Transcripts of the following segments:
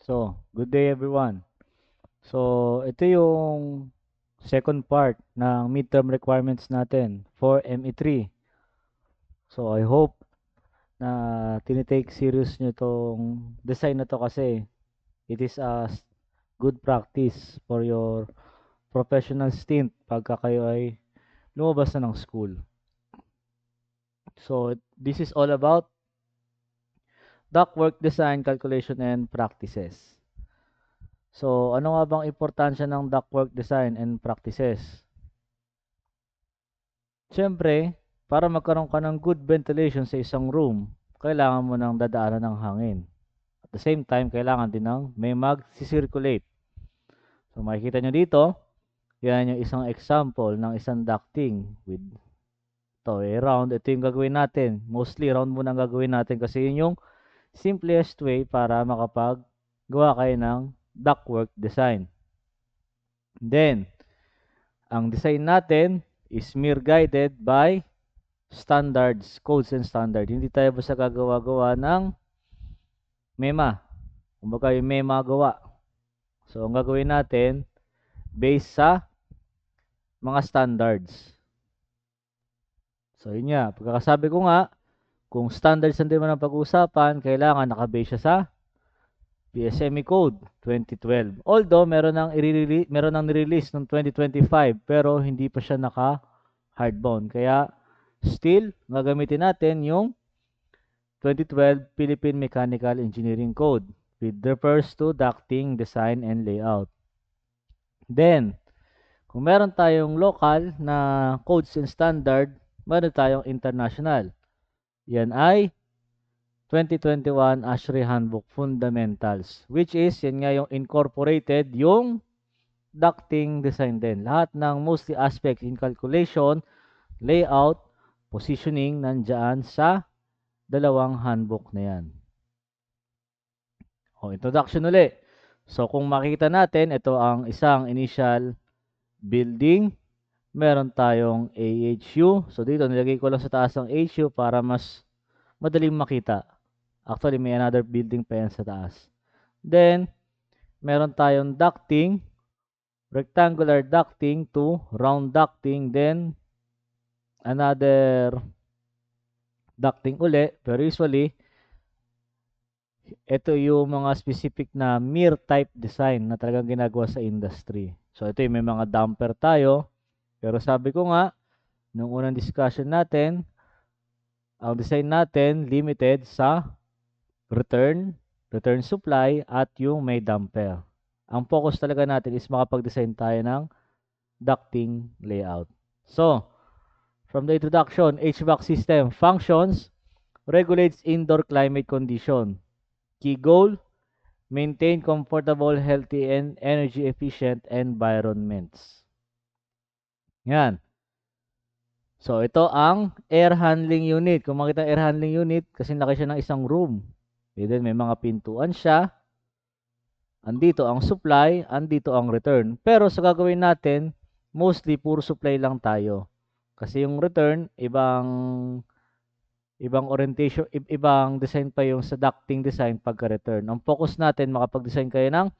So, good day everyone. So, ito yung second part ng midterm requirements natin for ME3. So, I hope na tinitake serious nyo tong design na to kasi it is a good practice for your professional stint pagka kayo ay lumabas na ng school. So, this is all about ductwork design, calculation, and practices. So, ano nga bang importansya ng ductwork design and practices? Siyempre, para magkaroon ka ng good ventilation sa isang room, kailangan mo ng dadaanan ng hangin. At the same time, kailangan din ng may mag-circulate. So makikita nyo dito, yan yung isang example ng isang ducting with to round. Ito yung gagawin natin. Mostly round muna ang gagawin natin kasi yun yung simplest way para makapaggawa kayo ng ductwork design. Then, ang design natin is mirror guided by standards, codes and standard. Hindi tayo basta gagawa-gawa ng MEMA. Kumbaga yung MEMA gawa. So, ang gagawin natin, based sa mga standards. So, yun nga. Pagkakasabi ko nga, kung standards ang naman ang pag-uusapan, kailangan nakabase siya sa PSME Code 2012. Although, meron nang nirelease noong 2025, pero hindi pa siya naka-hardbound. Kaya, still, gagamitin natin yung 2012 Philippine Mechanical Engineering Code, which refers to ducting, design, and layout. Then, kung meron tayong local na codes and standard, meron tayong international. Yan ay 2021 ASHRAE Handbook Fundamentals, which is, yan nga yung incorporated yung ducting design din. Lahat ng mostly aspects in calculation, layout, positioning, nandyan sa dalawang handbook na yan. O, introduction uli. So, kung makita natin, ito ang isang initial building. Meron tayong AHU. So, dito, nilagay ko lang sa taas ang AHU para mas madaling makita. Actually, may another building pa yan sa taas. Then, meron tayong ducting, rectangular ducting to round ducting. Then, another ducting uli. Pero usually, ito yung mga specific na mirror type design na talagang ginagawa sa industry. So, ito yung may mga damper tayo. Pero sabi ko nga, nung unang discussion natin, ang design natin limited sa return supply, at yung may damper. Ang focus talaga natin is makapag-design tayo ng ducting layout. So, from the introduction, HVAC system functions, regulates indoor climate condition. Key goal, maintain comfortable, healthy, and energy efficient environments. Yan. So, ito ang air handling unit. Kung makita air handling unit, kasi laki siya ng isang room. And then, may mga pintuan siya. Andito ang supply, andito ang return. Pero sa gagawin natin, mostly puro supply lang tayo. Kasi yung return, ibang orientation, ibang design pa yung sa ducting design pagka-return. Ang focus natin, makapag-design kayo ng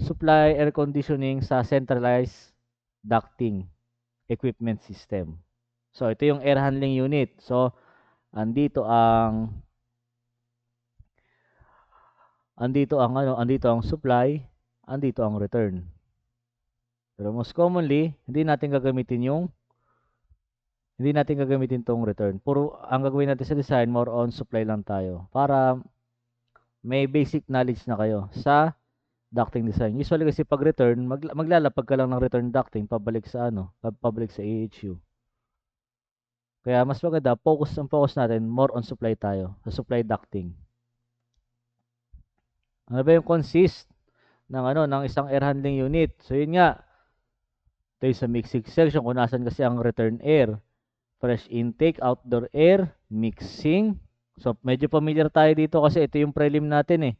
supply air conditioning sa centralized ducting equipment system. So, ito yung air handling unit. So, andito ang andito ang supply, andito ang return. Pero most commonly, hindi natin gagamitin tong return. Puro ang gagawin natin sa design, more on supply lang tayo para may basic knowledge na kayo sa ducting design. Usually kasi pag return, maglalapag ka lang ng return ducting pabalik sa pabalik sa AHU. Kaya mas maganda, ang focus natin more on supply tayo, sa supply ducting. Ano ba yung consist ng isang air handling unit? So yun nga, ito yung sa mixing section kung nasan kasi ang return air. Fresh intake, outdoor air, mixing. So, medyo familiar tayo dito kasi ito yung prelim natin eh.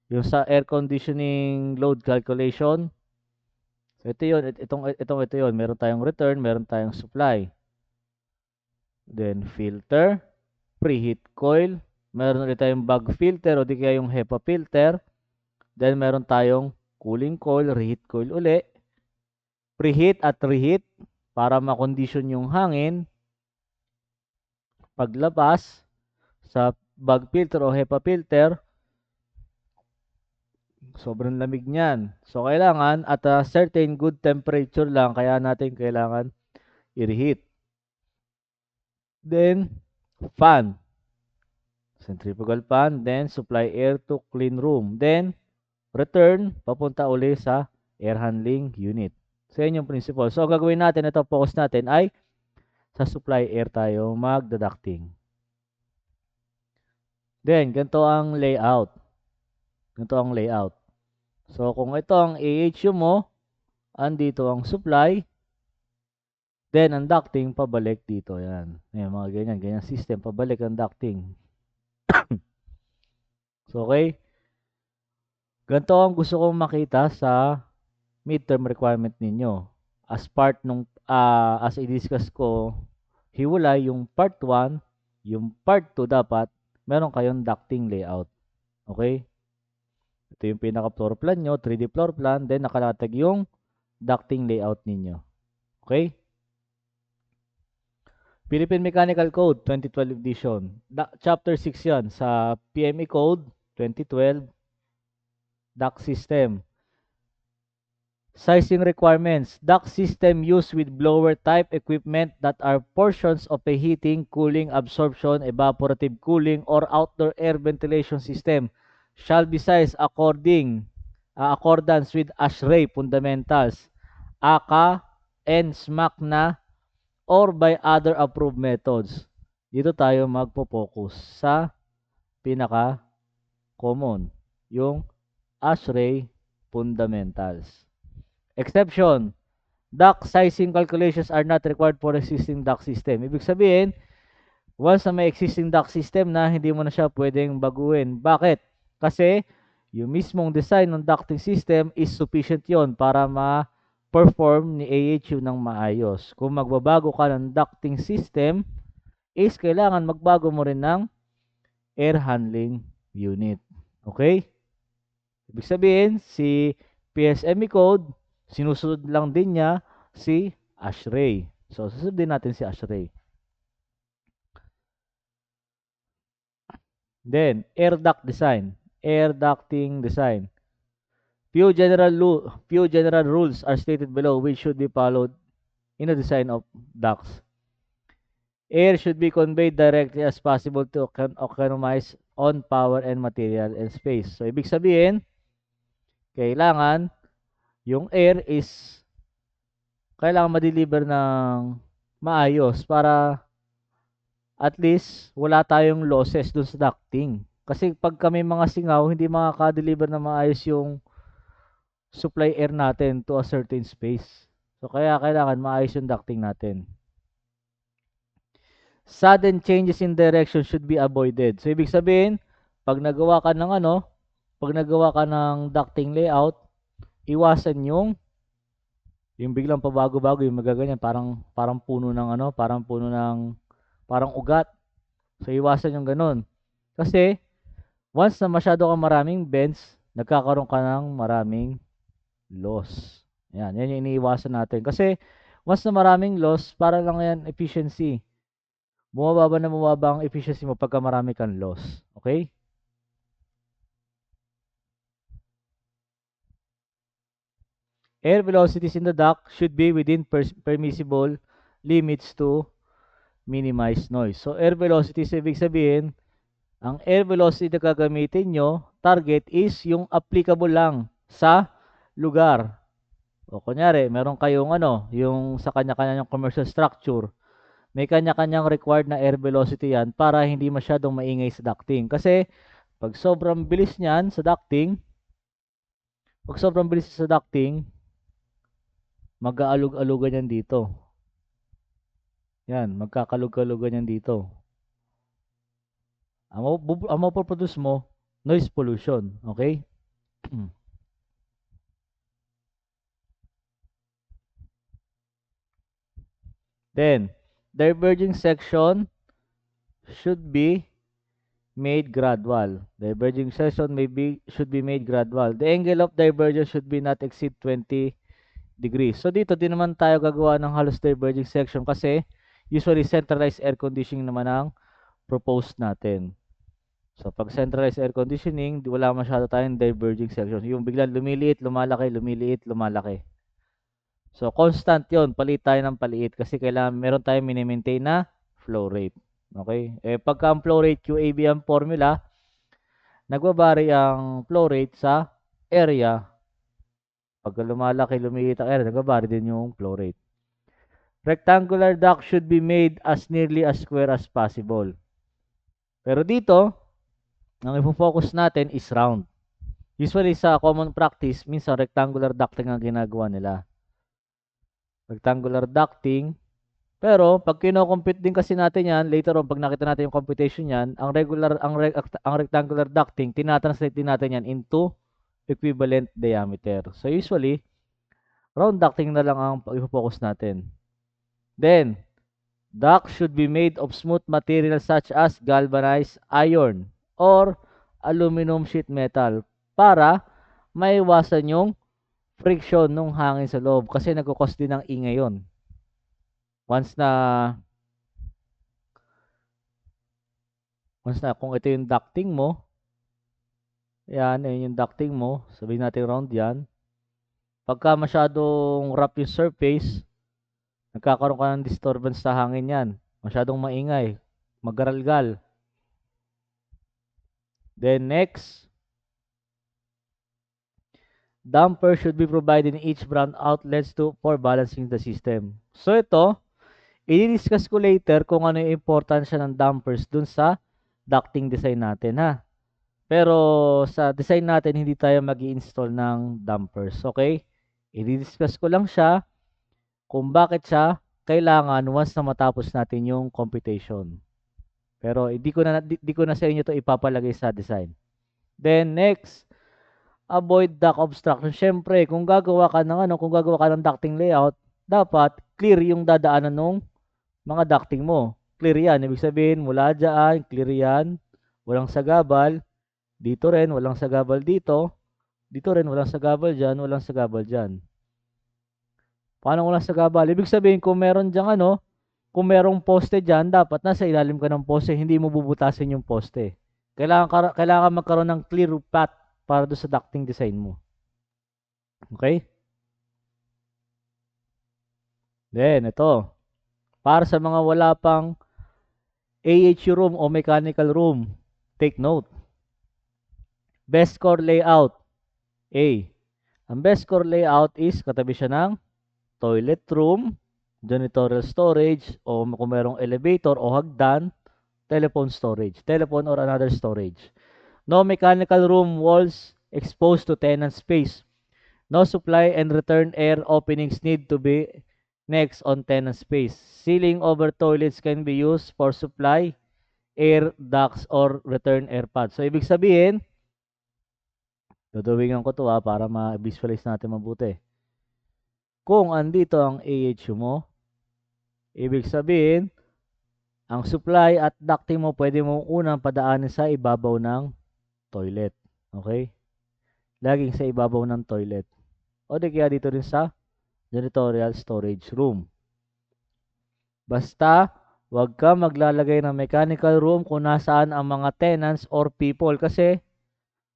Yung sa air conditioning load calculation. So, ito yun. Ito yun. Meron tayong return, meron tayong supply. Then, filter, preheat coil. Meron ulit tayong bag filter o di kaya yung HEPA filter. Then meron tayong cooling coil, reheat coil uli. Preheat at reheat para makondisyon yung hangin. Paglabas sa bag filter o HEPA filter, sobrang lamig niyan. So, kailangan at a certain good temperature lang, kaya natin kailangan i-reheat. Then, fan. Centrifugal fan. Then, supply air to clean room. Then, return, papunta uli sa air handling unit. So, yan yung principle. So, ang gagawin natin, ito, focus natin ay sa supply air tayo magda-ducting. Then, ganito ang layout. Ganito ang layout. So, kung ito ang AHU mo, andito ang supply, then ang ducting pabalik dito. Yan. Ayan, mga ganyan. Ganyan system. Pabalik ang ducting. So, okay. Ganito ang gusto kong makita sa midterm requirement ninyo. As part nung, as i-discuss ko, hiwalay yung part 1, yung part 2 dapat, meron kayong ducting layout. Okay? Ito yung pinaka-floor plan nyo, 3D floor plan, then nakalatag yung ducting layout ninyo. Okay? Philippine Mechanical Code 2012 edition. Chapter 6 yan sa PME Code 2012 duct system. Sizing requirements. Duct system used with blower type equipment that are portions of a heating, cooling, absorption, evaporative cooling, or outdoor air ventilation system shall be sized accordance with ASHRAE fundamentals, ACA, and SMACNA, or by other approved methods. Dito tayo magpo-focus sa pinaka-common, yung ASHRAE fundamentals. Exception, duct sizing calculations are not required for existing duct system. Ibig sabihin, once na may existing duct system na, hindi mo na siya pwedeng baguhin. Bakit? Kasi yung mismong design ng ducting system is sufficient yon para ma-perform ni AHU ng maayos. Kung magbabago ka ng ducting system, is kailangan magbago mo rin ng air handling unit. Okay? Ibig sabihin, si PSME code, sinusunod lang din niya si ASHRAE. So, susunod din natin si ASHRAE. Then, air duct design. Air ducting design. Few general rules are stated below which should be followed in the design of ducts. Air should be conveyed directly as possible to economize on power and material and space. So, ibig sabihin, kailangan yung air is kailangan ma-deliver ng maayos para at least wala tayong losses dun sa ducting. Kasi pag kami mga singaw, hindi makaka-deliver na maayos yung supply air natin to a certain space. So kaya kailangan maayos yung ducting natin. Sudden changes in direction should be avoided. So ibig sabihin, pag nagawa ka ng ducting layout, iwasan yung biglang pabago-bago, yung magaganyan, parang puno ng parang ugat. So iwasan yung ganun. Kasi once na masyado kang maraming bends, nagkakaroon ka ng maraming loss. Yan yung iniiwasan natin. Kasi once na maraming loss, para lang yan efficiency. Bumababa ang efficiency mo pagka marami kang loss. Okay? Air velocities in the duct should be within permissible limits to minimize noise. So, air velocities, ibig sabihin, ang air velocity na gagamitin nyo, target is yung applicable lang sa lugar. O kunyari, meron kayong yung sa kanya-kanya yung commercial structure. May kanya-kanyang required na air velocity yan para hindi masyadong maingay sa ducting. Kasi, pag sobrang bilis niyan sa ducting, mag-aalog-alugan yan dito. Yan, magkakalog-kalugan yan dito. Ang mapoproduce mo, noise pollution. Okay? Then, diverging section should be made gradual. Diverging section should be made gradual. The angle of divergence should be not exceed 20 degrees. So dito din naman tayo gagawa ng halos diverging section kasi usually centralized air conditioning naman ang proposed natin. So pag centralized air conditioning, wala masyado tayong diverging section. Yung biglang lumiliit, lumalaki, lumiliit, lumalaki. So constant 'yon, palit tayo ng paliit kasi kailangan meron tayong mini-maintain na flow rate. Okay? Pagka ang flow rate QAB ang formula, nagbabari ang flow rate sa area. Pagka lumalaki, lumiliit ang area, nagbabari din yung flow rate. Rectangular duct should be made as nearly as square as possible. Pero dito, ang ifo-focus natin is round. Usually sa common practice, minsan rectangular ducting ang ginagawa nila. Rectangular ducting. Pero pag kino-compute din kasi natin 'yan, later on pag nakita natin yung computation niyan, ang rectangular ducting, tina-translate din natin 'yan into equivalent diameter. So usually, round ducting na lang ang i-focus natin. Then, duct should be made of smooth material such as galvanized iron or aluminum sheet metal para maiwasan yung friction ng hangin sa loob kasi nagko-cause din ng ingay 'yon. Once na kung ito yung ducting mo, ayun yung ducting mo, sabihin natin round yan. Pagka masyadong rough yung surface, nagkakaroon ka ng disturbance sa hangin yan. Masyadong maingay, magaralgal. Then next, damper should be provided in each brand outlets for balancing the system. So ito, i-discuss ko later kung ano yung importansya ng dampers dun sa ducting design natin ha. Pero sa design natin, hindi tayo mag-i-install ng dampers. Okay? I-discuss ko lang siya kung bakit siya kailangan once na matapos natin yung computation. Pero di ko na sa inyo to ipapalagay sa design. Then next, avoid duct obstruction. Syempre, kung gagawa ka ng ducting layout, dapat clear yung dadaanan ng mga ducting mo. Clear yan. Ibig sabihin, mula dyan, clear yan. Walang sagabal. Dito rin, walang sagabal dito. Dito rin, walang sagabal dyan, walang sagabal dyan. Paano walang sagabal? Ibig sabihin, kung meron dyan kung merong poste dyan, dapat nasa ilalim ka ng poste, hindi mo bubutasin yung poste. Kailangan magkaroon ng clear path para doon sa ducting design mo. Okay? Then, ito. Para sa mga wala pang AHU room o mechanical room, take note. Best core layout. A. Ang best core layout is katabi siya ng toilet room, janitorial storage, o kung merong elevator o hagdan, telephone or another storage. No mechanical room walls exposed to tenant space. No supply and return air openings need to be next on tenant space. Ceiling over toilets can be used for supply, air ducts, or return air pads. So, ibig sabihin, dudawingan ko to para ma-visualize natin mabuti. Kung andito ang AHU mo, ibig sabihin, ang supply at ducting mo pwede mo unang padaanin sa ibabaw ng toilet. Okay? Laging sa ibabaw ng toilet. O di kaya dito rin sa janitorial storage room. Basta, wag ka maglalagay ng mechanical room kung nasaan ang mga tenants or people kasi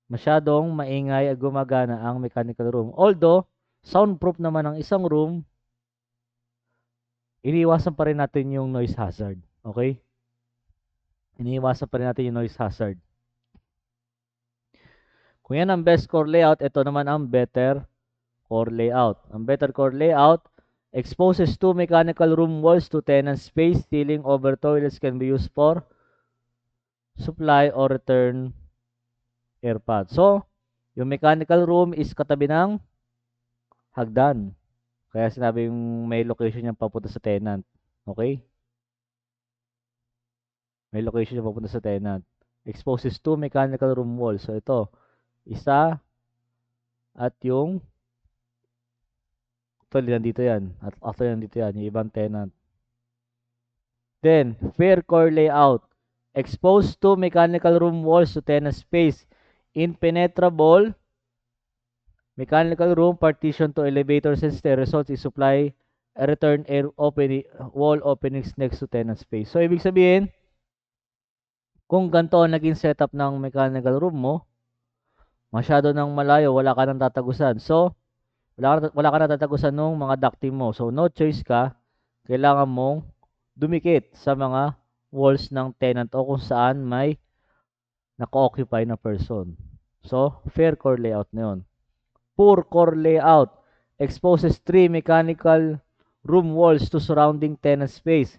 masyadong maingay at gumagana ang mechanical room. Although, soundproof naman ang isang room, iniiwasan pa rin natin yung noise hazard. Okay? Iniiwasan pa rin natin yung noise hazard. Kung yan ang best core layout, ito naman ang better core layout. Ang better core layout exposes two mechanical room walls to tenant space. Ceiling over toilets can be used for supply or return air pad. So, yung mechanical room is katabi ng hagdan. Kaya sinabi yung may location yung papunta sa tenant. Okay? May location yung papunta sa tenant. Exposes two mechanical room walls. So, ito. Isa at yung actually, nandito yan. At after nandito yan, yung ibang tenant. Then, fair core layout exposed to mechanical room walls to tenant space. Impenetrable mechanical room partition to elevators and stairs results is supply a return air opening, wall openings next to tenant space. So, ibig sabihin, kung ganito ang naging setup ng mechanical room mo, masyado nang malayo, wala ka nang tatagusan. So, wala ka nang tatagusan ng mga ducting mo. So, no choice ka, kailangan mong dumikit sa mga walls ng tenant o kung saan may naka-occupy na person. So, fair core layout na yun. Poor core layout exposes 3 mechanical room walls to surrounding tenant space.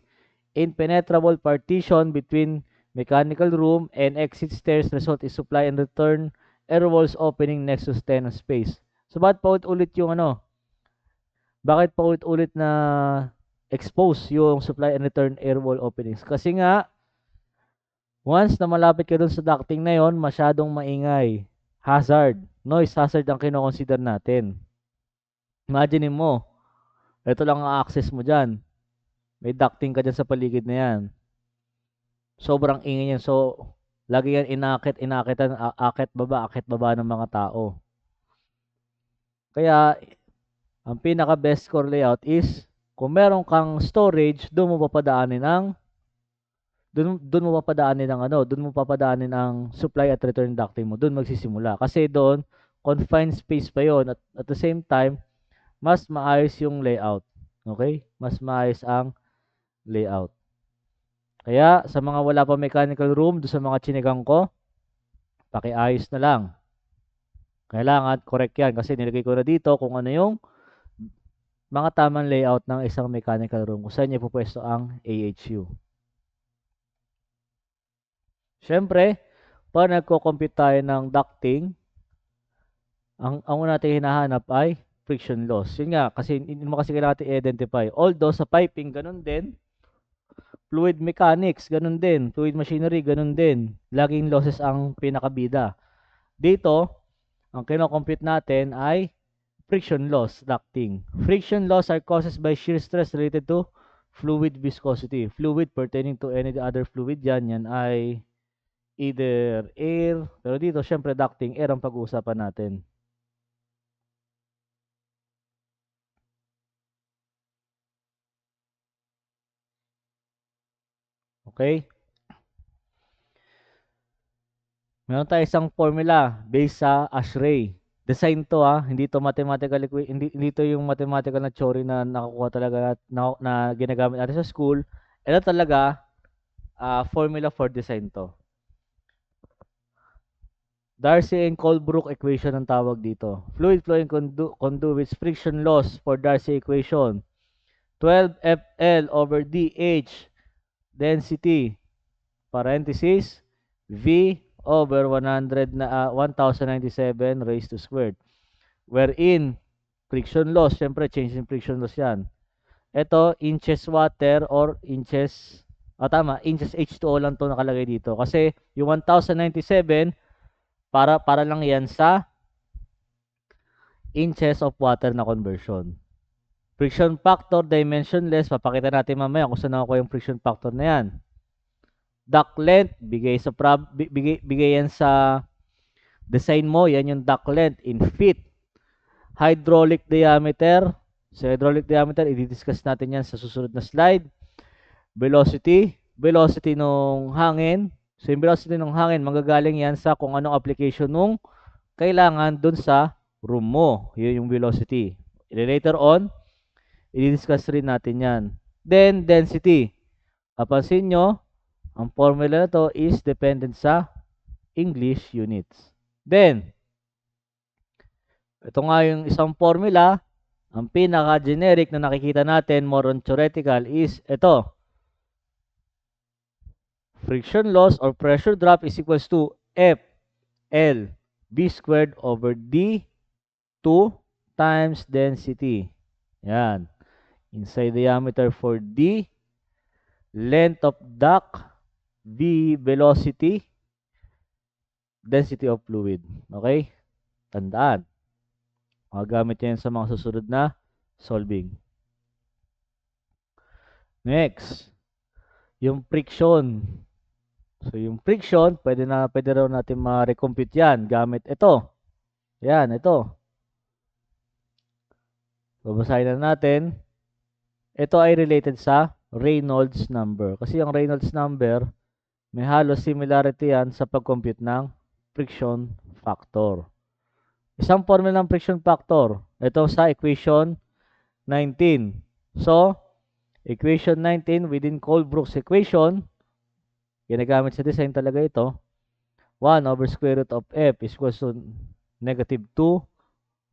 Impenetrable partition between mechanical room and exit stairs result is supply and return air walls opening next to tenant space. So, bakit paulit-ulit yung bakit paulit-ulit na expose yung supply and return air wall openings? Kasi nga, once na malapit ka dun sa ducting na yon, masyadong maingay. Hazard. Noise hazard ang kinoconsider natin. Imagine mo, ito lang ang access mo dyan. May ducting ka dyan sa paligid na yan. Sobrang ingay yan. So, lagi yan akit baba ng mga tao. Kaya, ang pinaka best core layout is, kung meron kang storage, doon mo papadaanin ang supply at return ducting mo. Doon magsisimula. Kasi doon, confined space pa yon at the same time, mas maayos yung layout. Okay? Mas maayos ang layout. Kaya, sa mga wala pa mechanical room, doon sa mga chinigang ko, pakiayos na lang. Kailangan, correct yan. Kasi nilagay ko na dito kung ano yung mga tamang layout ng isang mechanical room. Kung saan niya pupwesto ang AHU. Siyempre, pag nagko-compute tayo ng ducting, ang una natin hinahanap ay friction loss. Yun nga, kasi hindi mo kasi kailangan natin i-identify. Although sa piping, ganun din. Fluid mechanics, ganun din. Fluid machinery, ganun din. Laging losses ang pinakabida. Dito, ang kino-compute natin ay friction loss ducting. Friction loss are causes by shear stress related to fluid viscosity. Fluid pertaining to any other fluid yan ay either air, pero dito syempre ducting, air ang pag-uusapan natin. Okay? Meron tayo isang formula based sa ASHRAE. Design to hindi to mathematical hindi to yung mathematical na theory na nakukuha talaga na ginagamit natin sa school. Ito talaga formula for design to. Darcy and Colebrook equation ang tawag dito. Fluid flowing conduits friction loss for Darcy equation. 12 FL over DH density parenthesis V over 1097 raised to squared. Wherein friction loss, syempre change in friction loss yan. Ito inches water or inches inches H2O lang to nakalagay dito kasi yung 1097 para lang yan sa inches of water na conversion. Friction factor, dimensionless, papakita natin mamaya kung saan ako yung friction factor na yan. Duct length, bigay yan sa design mo, yan yung duct length in feet. Hydraulic diameter, sa hydraulic diameter, i-discuss natin yan sa susunod na slide. Velocity nung hangin. So, yung velocity ng hangin, manggagaling yan sa kung anong application nung kailangan dun sa room mo. Yun yung velocity. Later on, i-discuss rin natin yan. Then, density. Kapansin nyo, ang formula na to is dependent sa English units. Then, ito nga yung isang formula, ang pinaka-generic na nakikita natin, more on theoretical, is ito. Friction loss or pressure drop is equals to FL B squared over D 2 times density. Yan. Inside diameter for D, length of duct, V velocity, density of fluid. Okay? Tandaan. Magagamit yan sa mga susunod na solving. Next. Yung friction. So, yung friction, pwede raw natin ma-recompute yan gamit ito. Yan, ito. Babasahin na natin. Ito ay related sa Reynolds number. Kasi yung Reynolds number, may halos similarity yan sa pag-compute ng friction factor. Isang formula ng friction factor. Ito sa equation 19. So, equation 19 within Colebrook's equation, ginagamit sa design talaga ito. 1 over square root of f is equal to negative 2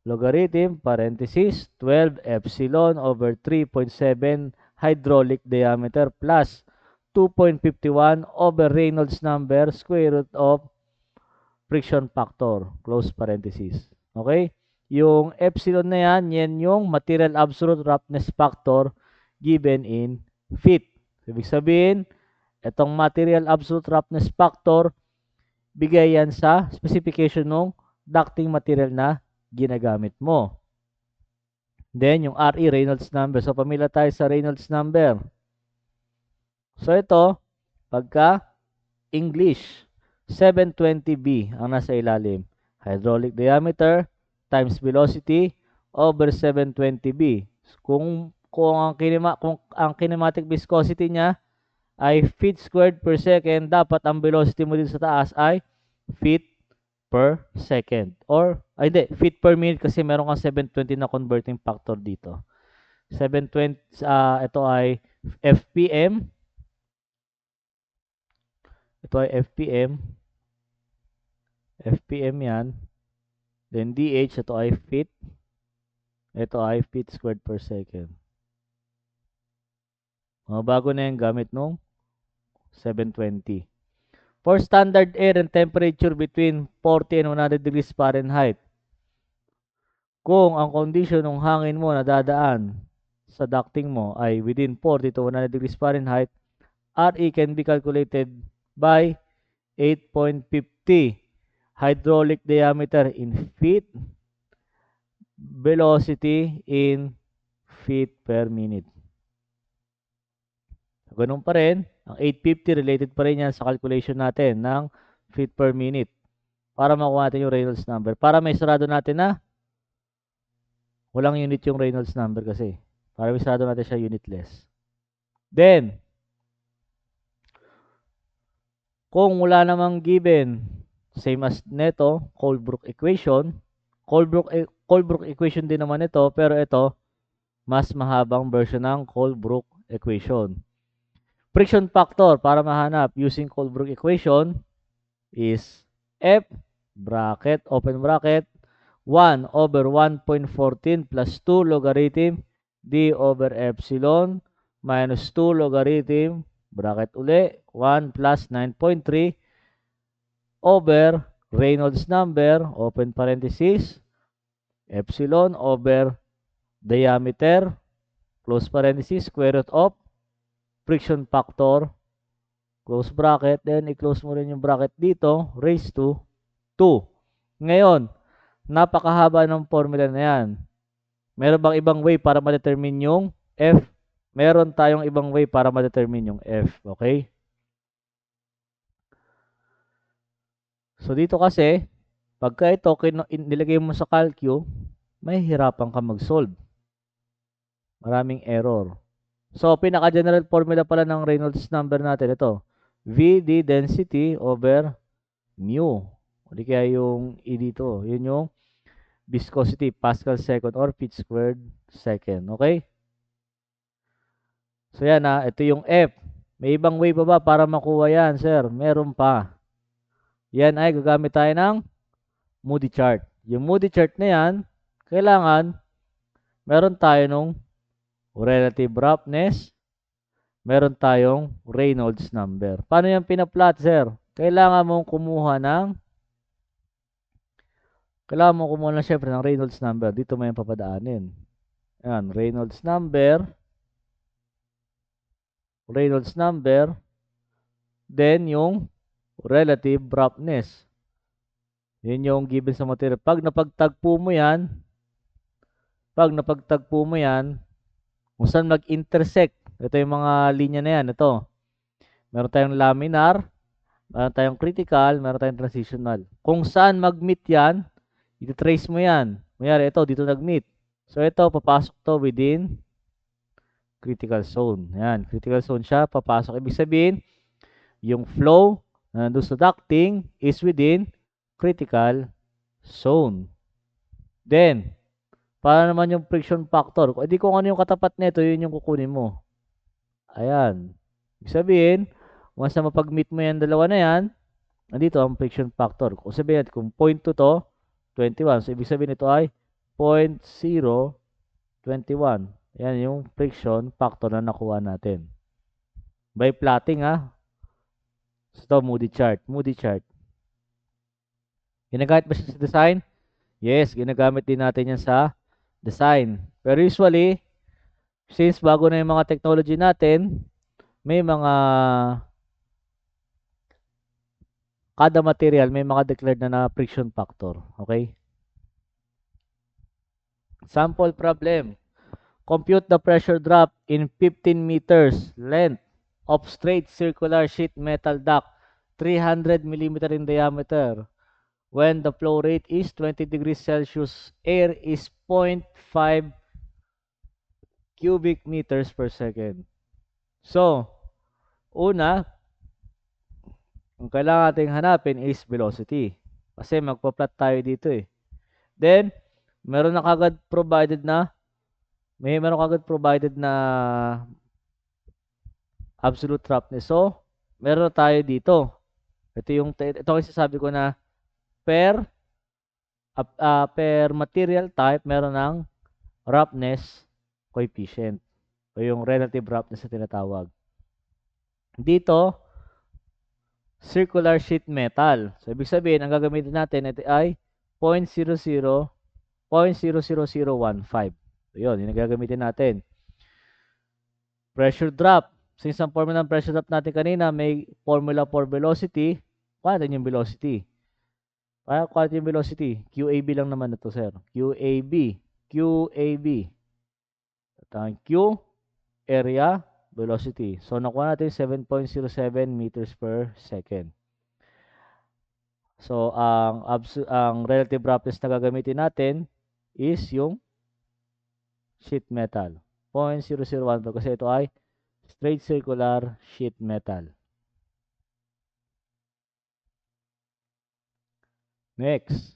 logarithm, parenthesis, 12 epsilon over 3.7 hydraulic diameter plus 2.51 over Reynolds number square root of friction factor, close parenthesis. Okay? Yung epsilon na yan, yan yung material absolute roughness factor given in feet. Ibig sabihin, itong material absolute roughness factor, bigay yan sa specification ng ducting material na ginagamit mo. Then, yung RE, Reynolds number. So, pamila tayo sa Reynolds number. So, ito, pagka English, 720B ang nasa ilalim. Hydraulic diameter times velocity over 720B. Kung ang kinematic viscosity niya ay feet squared per second, dapat ang velocity mo dito sa taas ay feet per second. Or, hindi, feet per minute kasi meron kang 720 na converting factor dito. 720, ito ay FPM. Ito ay FPM. FPM yan. Then DH, ito ay feet. Ito ay feet squared per second. Bago na yung gamit nung 720. For standard air and temperature between 40 and 100 degrees Fahrenheit, kung ang condition ng hangin mo na dadaan sa ducting mo ay within 40 to 100 degrees Fahrenheit, RE can be calculated by 8.50 hydraulic diameter in feet, velocity in feet per minute. Ganun pa rin, ang 850 related pa rin yan sa calculation natin ng feet per minute para makuha natin yung Reynolds number. Para may sarado natin na walang unit yung Reynolds number kasi. Para may sarado natin siya unitless. Then, kung wala namang given, same as neto, Colebrook equation. Colebrook equation din naman ito, pero ito, mas mahabang version ng Colebrook equation. Friction factor para mahanap using Colebrook equation is F bracket, open bracket, 1 over 1.14 plus 2 logarithm D over epsilon minus 2 logarithm, bracket uli, 1 plus 9.3 over Reynolds number, open parenthesis, epsilon over diameter, close parenthesis, square root of friction factor, close bracket, then i-close mo rin yung bracket dito, raised to 2. Ngayon, napakahaba ng formula na yan. Meron bang ibang way para ma-determine yung F? Meron tayong ibang way para ma-determine yung F. Okay? So, dito kasi, pagka ito nilagay mo sa calcu, may hirapan ka mag-solve. Maraming error. So, pinaka-general formula pala ng Reynolds number natin, ito. VD density over mu. O di kaya yung E dito. Yun yung viscosity, Pascal second or feet squared second. Okay? So, yan ha. Ito yung F. May ibang way pa ba para makuha yan, sir? Meron pa. Yan ay gagamit tayo ng Moody chart. Yung Moody chart na yan, kailangan meron tayo nung relative roughness, meron tayong Reynolds number. Paano yan pinaplot, sir? Kailangan mong kumuha ng syempre ng Reynolds number. Dito mo yung papadaanin. Ayan, Reynolds number, then yung relative roughness. Yun yung given sa material. Pag napagtagpo mo yan, kung saan mag-intersect, ito yung mga linya na yan, ito. Meron tayong laminar Meron tayong critical, meron tayong transitional. Kung saan mag-meet yan, iti-trace mo yan. Mayari, ito, dito nag-meet. So, ito, papasok to within critical zone. Yan, critical zone siya, papasok. Ibig sabihin, yung flow na nandun sa ducting is within critical zone. Then, para naman yung friction factor? Kung ano yung katapat nito, yun yung kukunin mo. Ayan. Ibig sabihin, once na mapag-meet mo yan, dalawa na yan, nandito ang friction factor. Kung sabihin natin, kung 0.2 to, 21. So, ibig sabihin ito ay 0.021. Yan yung friction factor na nakuha natin. By plotting, ha? So, ito, Moody chart. Moody chart. Ginagamit ba siya sa design? Yes, ginagamit din natin yan sa design. Pero usually, since bago na yung mga technology natin, may mga kada material may mga declared na friction factor. Okay? Sample problem. Compute the pressure drop in 15 meters length of straight circular sheet metal duct 300 millimeter in diameter. When the flow rate is 20 degrees Celsius, air is 0.5 cubic meters per second. So, una, ang kailangan nating hanapin is velocity. Kasi magpa-plot tayo dito eh. Then, meron kagad provided na absolute roughness. So, meron tayo dito. Ito kasi sabi ko na per material type meron ng roughness coefficient o yung relative roughness na tinatawag. Dito, circular sheet metal. So, ibig sabihin, ang gagamitin natin ito ay 0.00015. So, yun ang gagamitin natin. Pressure drop. Since ang formula ng pressure drop natin kanina may formula for velocity, paano yung velocity? Paano yung velocity? QAB lang naman ito, sir. QAB. At ang Q, area, velocity. So, nakuha natin 7.07 meters per second. So, ang relative roughness na gagamitin natin is yung sheet metal. 0.001 kasi ito ay straight circular sheet metal. Next.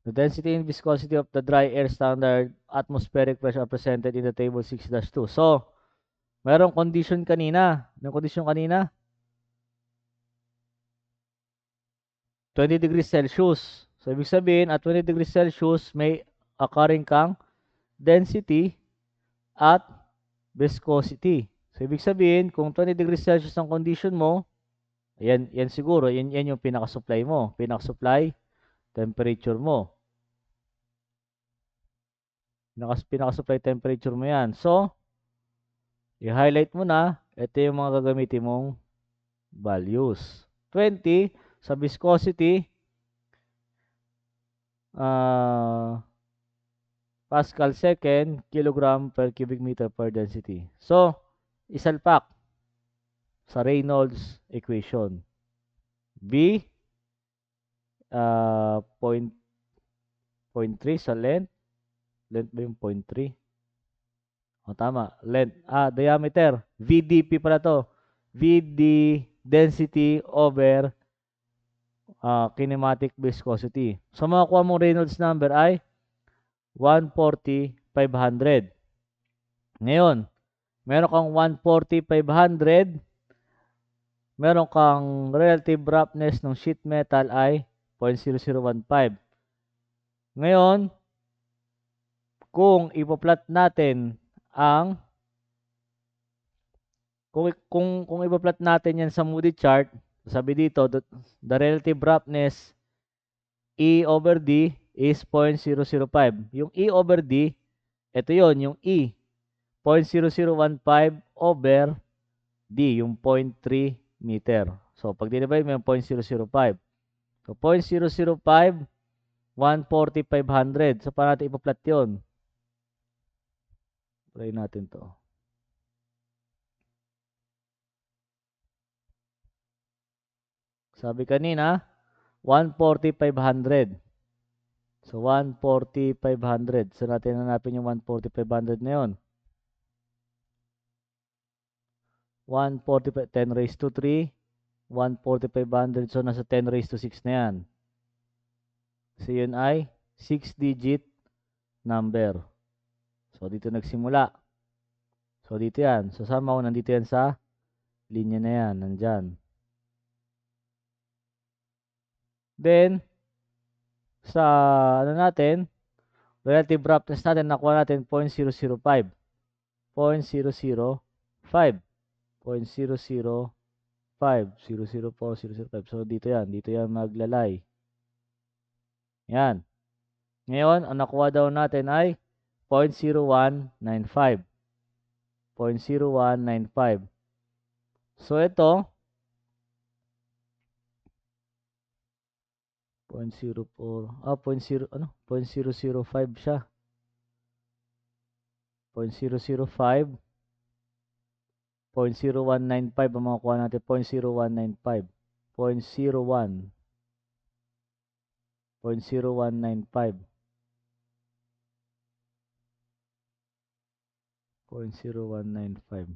The density and viscosity of the dry air standard atmospheric pressure are presented in the table 6-2. So, mayroong condition kanina. Anong condition kanina? 20 degrees Celsius. So, ibig sabihin, at 20 degrees Celsius, may occurring kang density at viscosity. So, ibig sabihin, kung 20 degrees Celsius ang condition mo, yan siguro, yan yung pinaka-supply mo. Pinaka-supply temperature mo. Pinaka-supply temperature mo yan. So, i-highlight mo na, ito yung mga gagamitin mong values. 20 sa viscosity, Pascal second, kilogram per cubic meter per density. So, isalpak sa Reynolds equation. V, 0.3 sa length. Length ba yung 0.3? O, tama. Length. Diameter. VDP pala to. VD density over kinematic viscosity. So, makakuha mong Reynolds number ay 140/500. Ngayon, meron kang 140/500. Meron kang relative roughness ng sheet metal ay 0.0015. Ngayon, kung ipo-plot natin ang kung ipo-plot natin yan sa Moody chart, sabi dito, the relative roughness E over D is 0.005. Yung E over D, ito yon yung E. 0.0015 over D, yung 0.3 meter. So, pag dinivide mo yung 0.005. So, 0.005, 140/500. So, paano natin ipa-plot yun? Try natin to. Sabi kanina, 140,500. So, 140,500. So, natin hanapin yung 140,500 na yun. 145, 10 raised to 3, 140,500. So, nasa 10 raised to 6 na yan. So, yun ay 6-digit number. So, dito nagsimula. So, dito yan. So, somehow, nandito yan sa linya na yan. Nandyan. Then, sa ano natin, relative roughness natin, nakuha natin 0.005. 0.005. 0.005. 004, 005. So, dito yan. Dito yan maglalay. Yan. Ngayon, ang nakuha daw natin ay 0.0195. 0.0195. So, ito, 0.04, 0.005 siya. 0.005, 0.0195 ang makukuha natin, 0.0195, 0.01, 0.0195, 0.0195.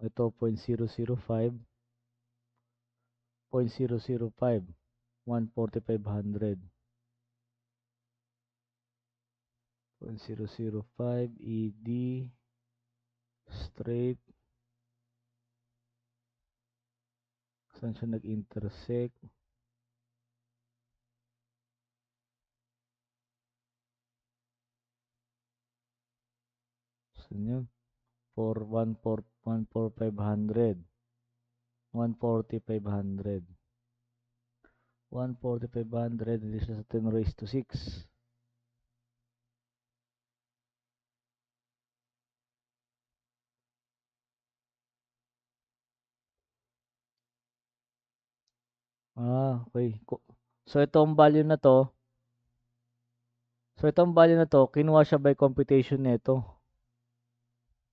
Ito 0.005, 0.005, 140,500. 0.005 ED straight. Saan siya nag-intersect? Saan yun? 140,500. 140,500. 140,500. Hindi siya sa 10 raised to 6. Okay. So, itong value na to, kinuha siya by computation nito.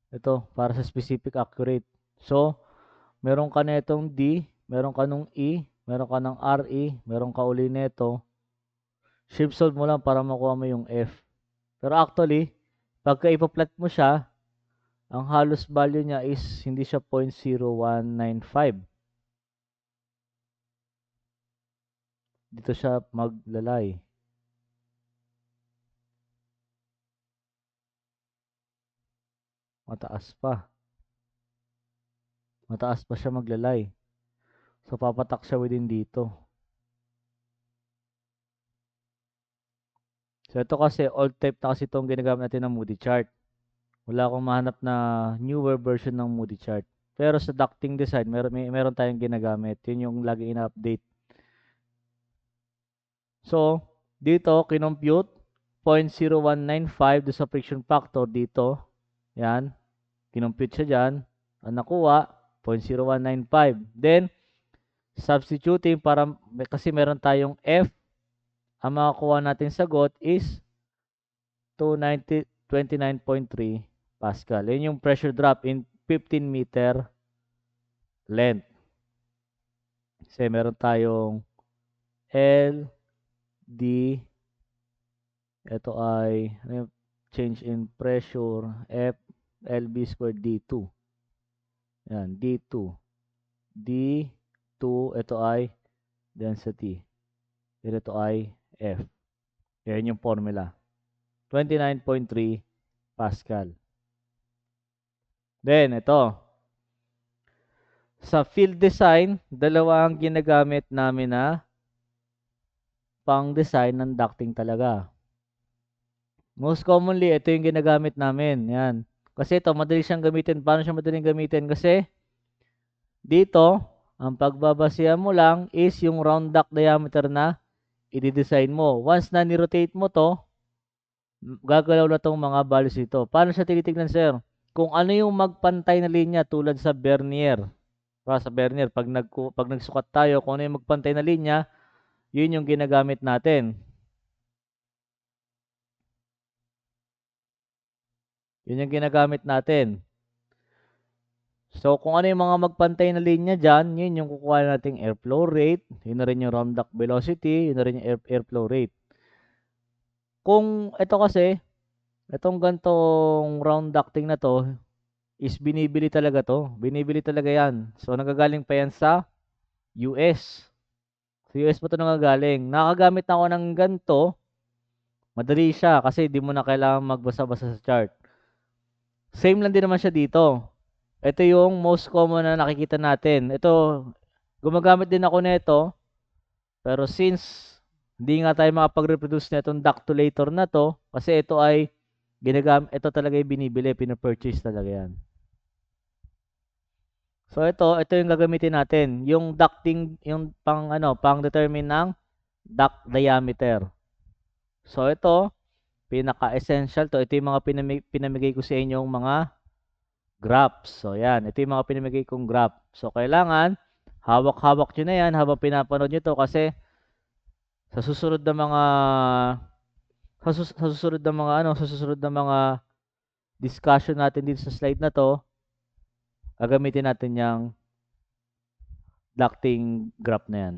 Ito, para sa specific accurate. So, meron ka na itong D, meron ka nung E, meron ka ng RE, meron ka uli nito. Shape solve mo lang para makuha mo yung F. Pero actually, pagka ipa-plot mo siya, ang halos value niya is hindi siya 0.0195. Dito siya maglalay. Mataas pa. Mataas pa siya maglalay. So, papatak siya within dito. So, ito kasi, old type na kasi itong ginagamit natin ng Moody chart. Wala akong mahanap na newer version ng Moody chart. Pero sa ducting design, meron tayong ginagamit. Yun yung lagi ina-update. So, dito, kinompute 0.0195 do sa friction factor dito. Yan. Kinompute siya dyan. Ang nakuha, 0.0195. Then, substituting kasi meron tayong F. Ang makakuha natin sagot is 29.3 Pascal. Yun yung pressure drop in 15 meter length. Kasi meron tayong L, D, ito ay change in pressure, F, LB squared D2. Yan, D2. D2, ito ay density. Ito ay F. Yan yung formula. 29.3 Pascal. Then, ito. Sa field design, dalawa ang ginagamit namin na pang-design ng ducting talaga. Most commonly, ito yung ginagamit namin. Yan. Kasi ito, madali siyang gamitin. Paano siya madaling gamitin? Kasi, dito, ang pagbabasihan mo lang is yung round duct diameter na i-design mo. Once na ni-rotate mo to, gagalaw na tong mga values ito. Paano siya tinitignan, sir? Kung ano yung magpantay na linya tulad sa vernier. Sa vernier, pag nagsukat tayo, kung ano yung magpantay na linya, yun yung ginagamit natin. Yun yung ginagamit natin. So, kung ano yung mga magpantay na linya dyan, yun yung kukuha nating airflow rate, yun na rin yung round duct velocity, yun na rin yung airflow rate. Kung ito kasi, itong gantong round ducting na to, is binibili talaga to. Binibili talaga yan. So, nagagaling pa yan sa US. Sa US pa to nagagaling. Nakagamit na ako ng ganito, madali siya kasi di mo na kailangan magbasa-basa sa chart. Same lang din naman siya dito. Ito yung most common na nakikita natin. Ito, gumagamit din ako nito. Pero since hindi nga tayo makapag-reproduce na itong ductulator na to, kasi ito ay ito talaga yung binibili, pinapurchase talaga yan. So ito yung gagamitin natin, yung ducting, yung pang determine ng duct diameter. So ito, pinaka-essential to. Ito yung mga pinamigay ko sa inyong mga graphs. So yan, ito yung mga pinamigay kong graph. So kailangan, hawak-hawak nyo na yan habang pinapanood nyo to kasi sa susunod na mga sa susunod na mga discussion natin dito sa slide na to, gagamitin natin yung ducting graph na yan.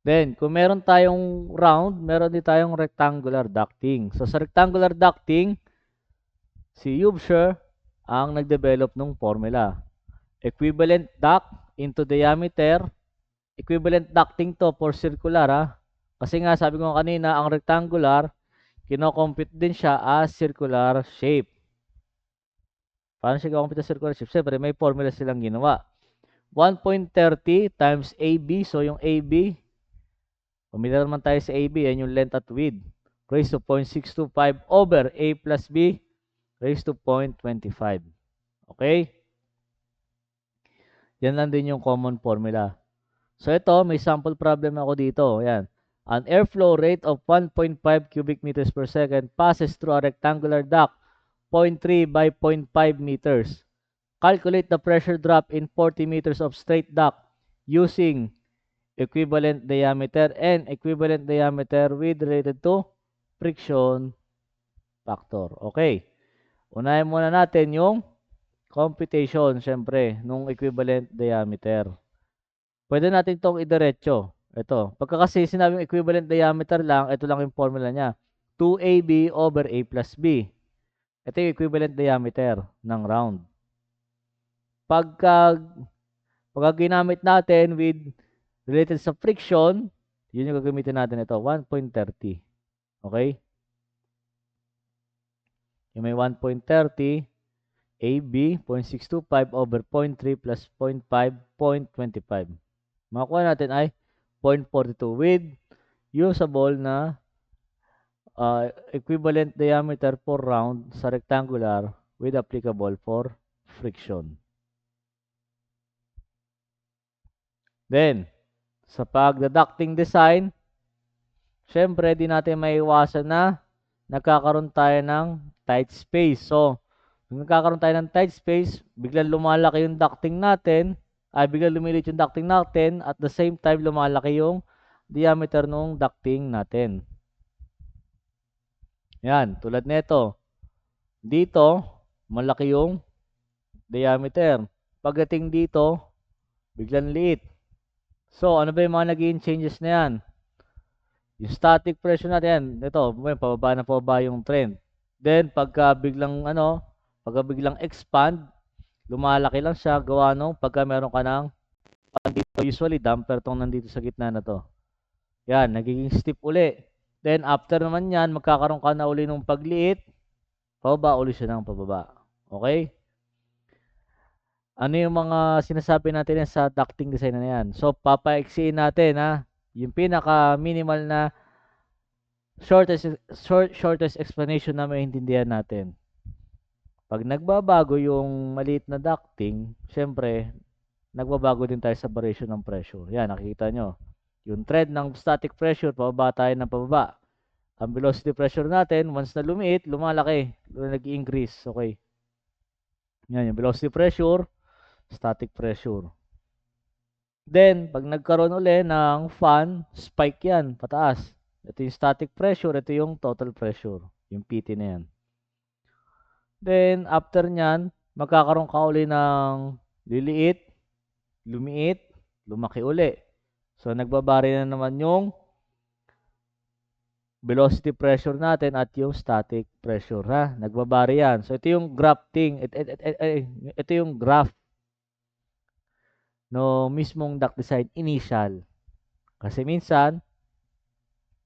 Then, kung meron tayong round, meron din tayong rectangular ducting. So, sa rectangular ducting, si Ubsher ang nag-develop ng formula. Equivalent duct into diameter. Equivalent ducting to for circular. Kasi nga, sabi ko kanina, ang rectangular, kinocompute din siya as circular shape. Paano siya kinocompute as circular shape? Siyempre, may formula silang ginawa. 1.30 times AB. So, yung AB, pumila naman tayo sa AB, yan yung length at width. Raised to 0.625 over A plus B raised to 0.25. Okay? Yan lang din yung common formula. So ito, may sample problem ako dito. Yan. An airflow rate of 1.5 cubic meters per second passes through a rectangular duct 0.3 by 0.5 meters. Calculate the pressure drop in 40 meters of straight duct using equivalent diameter and equivalent diameter with related to friction factor. Okay. Unahin muna natin yung computation, syempre, nung equivalent diameter. Pwede natin itong idiretso. Ito. Pagka kasi sinabing equivalent diameter lang, ito lang yung formula niya. 2AB over A plus B. Ito yung equivalent diameter ng round. Pagka ginamit natin with related sa friction, yun yung gagamitin natin ito, 1.30. Okay? Yung may 1.30, AB, 0.625 over 0.3 plus 0.5, 0.25. Makuha natin ay 0.42 with usable na equivalent diameter for round sa rectangular with applicable for friction. Then, sa pagdaducting design, syempre, di natin maiwasan na nagkakaroon tayo ng tight space. So, kung nagkakaroon tayo ng tight space, biglang lumalaki yung ducting natin, biglang lumilit yung ducting natin, at the same time, lumalaki yung diameter ng ducting natin. Yan, tulad nito. Dito, malaki yung diameter. Pagdating dito, biglang liit. So, ano ba yung mga naging changes na yan? Yung static pressure natin, ito, pababa na pababa yung trend. Then, pagka biglang expand, lumalaki lang siya, gawa nung pagka meron ka ng, dito, usually, damper tong nandito sa gitna na to. Yan, nagiging steep uli. Then, after naman yan, magkakaroon ka na uli ng pagliit, pababa uli siya ng pababa. Okay? Ano yung mga sinasabi natin sa ducting design na yan? So, papaiksiin natin, yung pinaka-minimal na shortest explanation na maintindihan natin. Pag nagbabago yung maliit na ducting, syempre, nagbabago din tayo sa variation ng pressure. Yan, nakikita nyo. Yung trend ng static pressure, pababa tayo ng pababa. Ang velocity pressure natin, once na lumiit, lumalaki. Nag-increase. Okay. Yan, yung velocity pressure, static pressure. Then, pag nagkaroon uli ng fan, spike yan, pataas. Ito yung static pressure, ito yung total pressure, yung PT na yan. Then, after nyan, magkakaroon ka uli ng liliit, lumiit, lumaki uli. So, nagbabari na naman yung velocity pressure natin at yung static pressure, ha? Nagbabari yan. So, ito yung grafting. Ito yung graph no mismong duct design initial. Kasi minsan,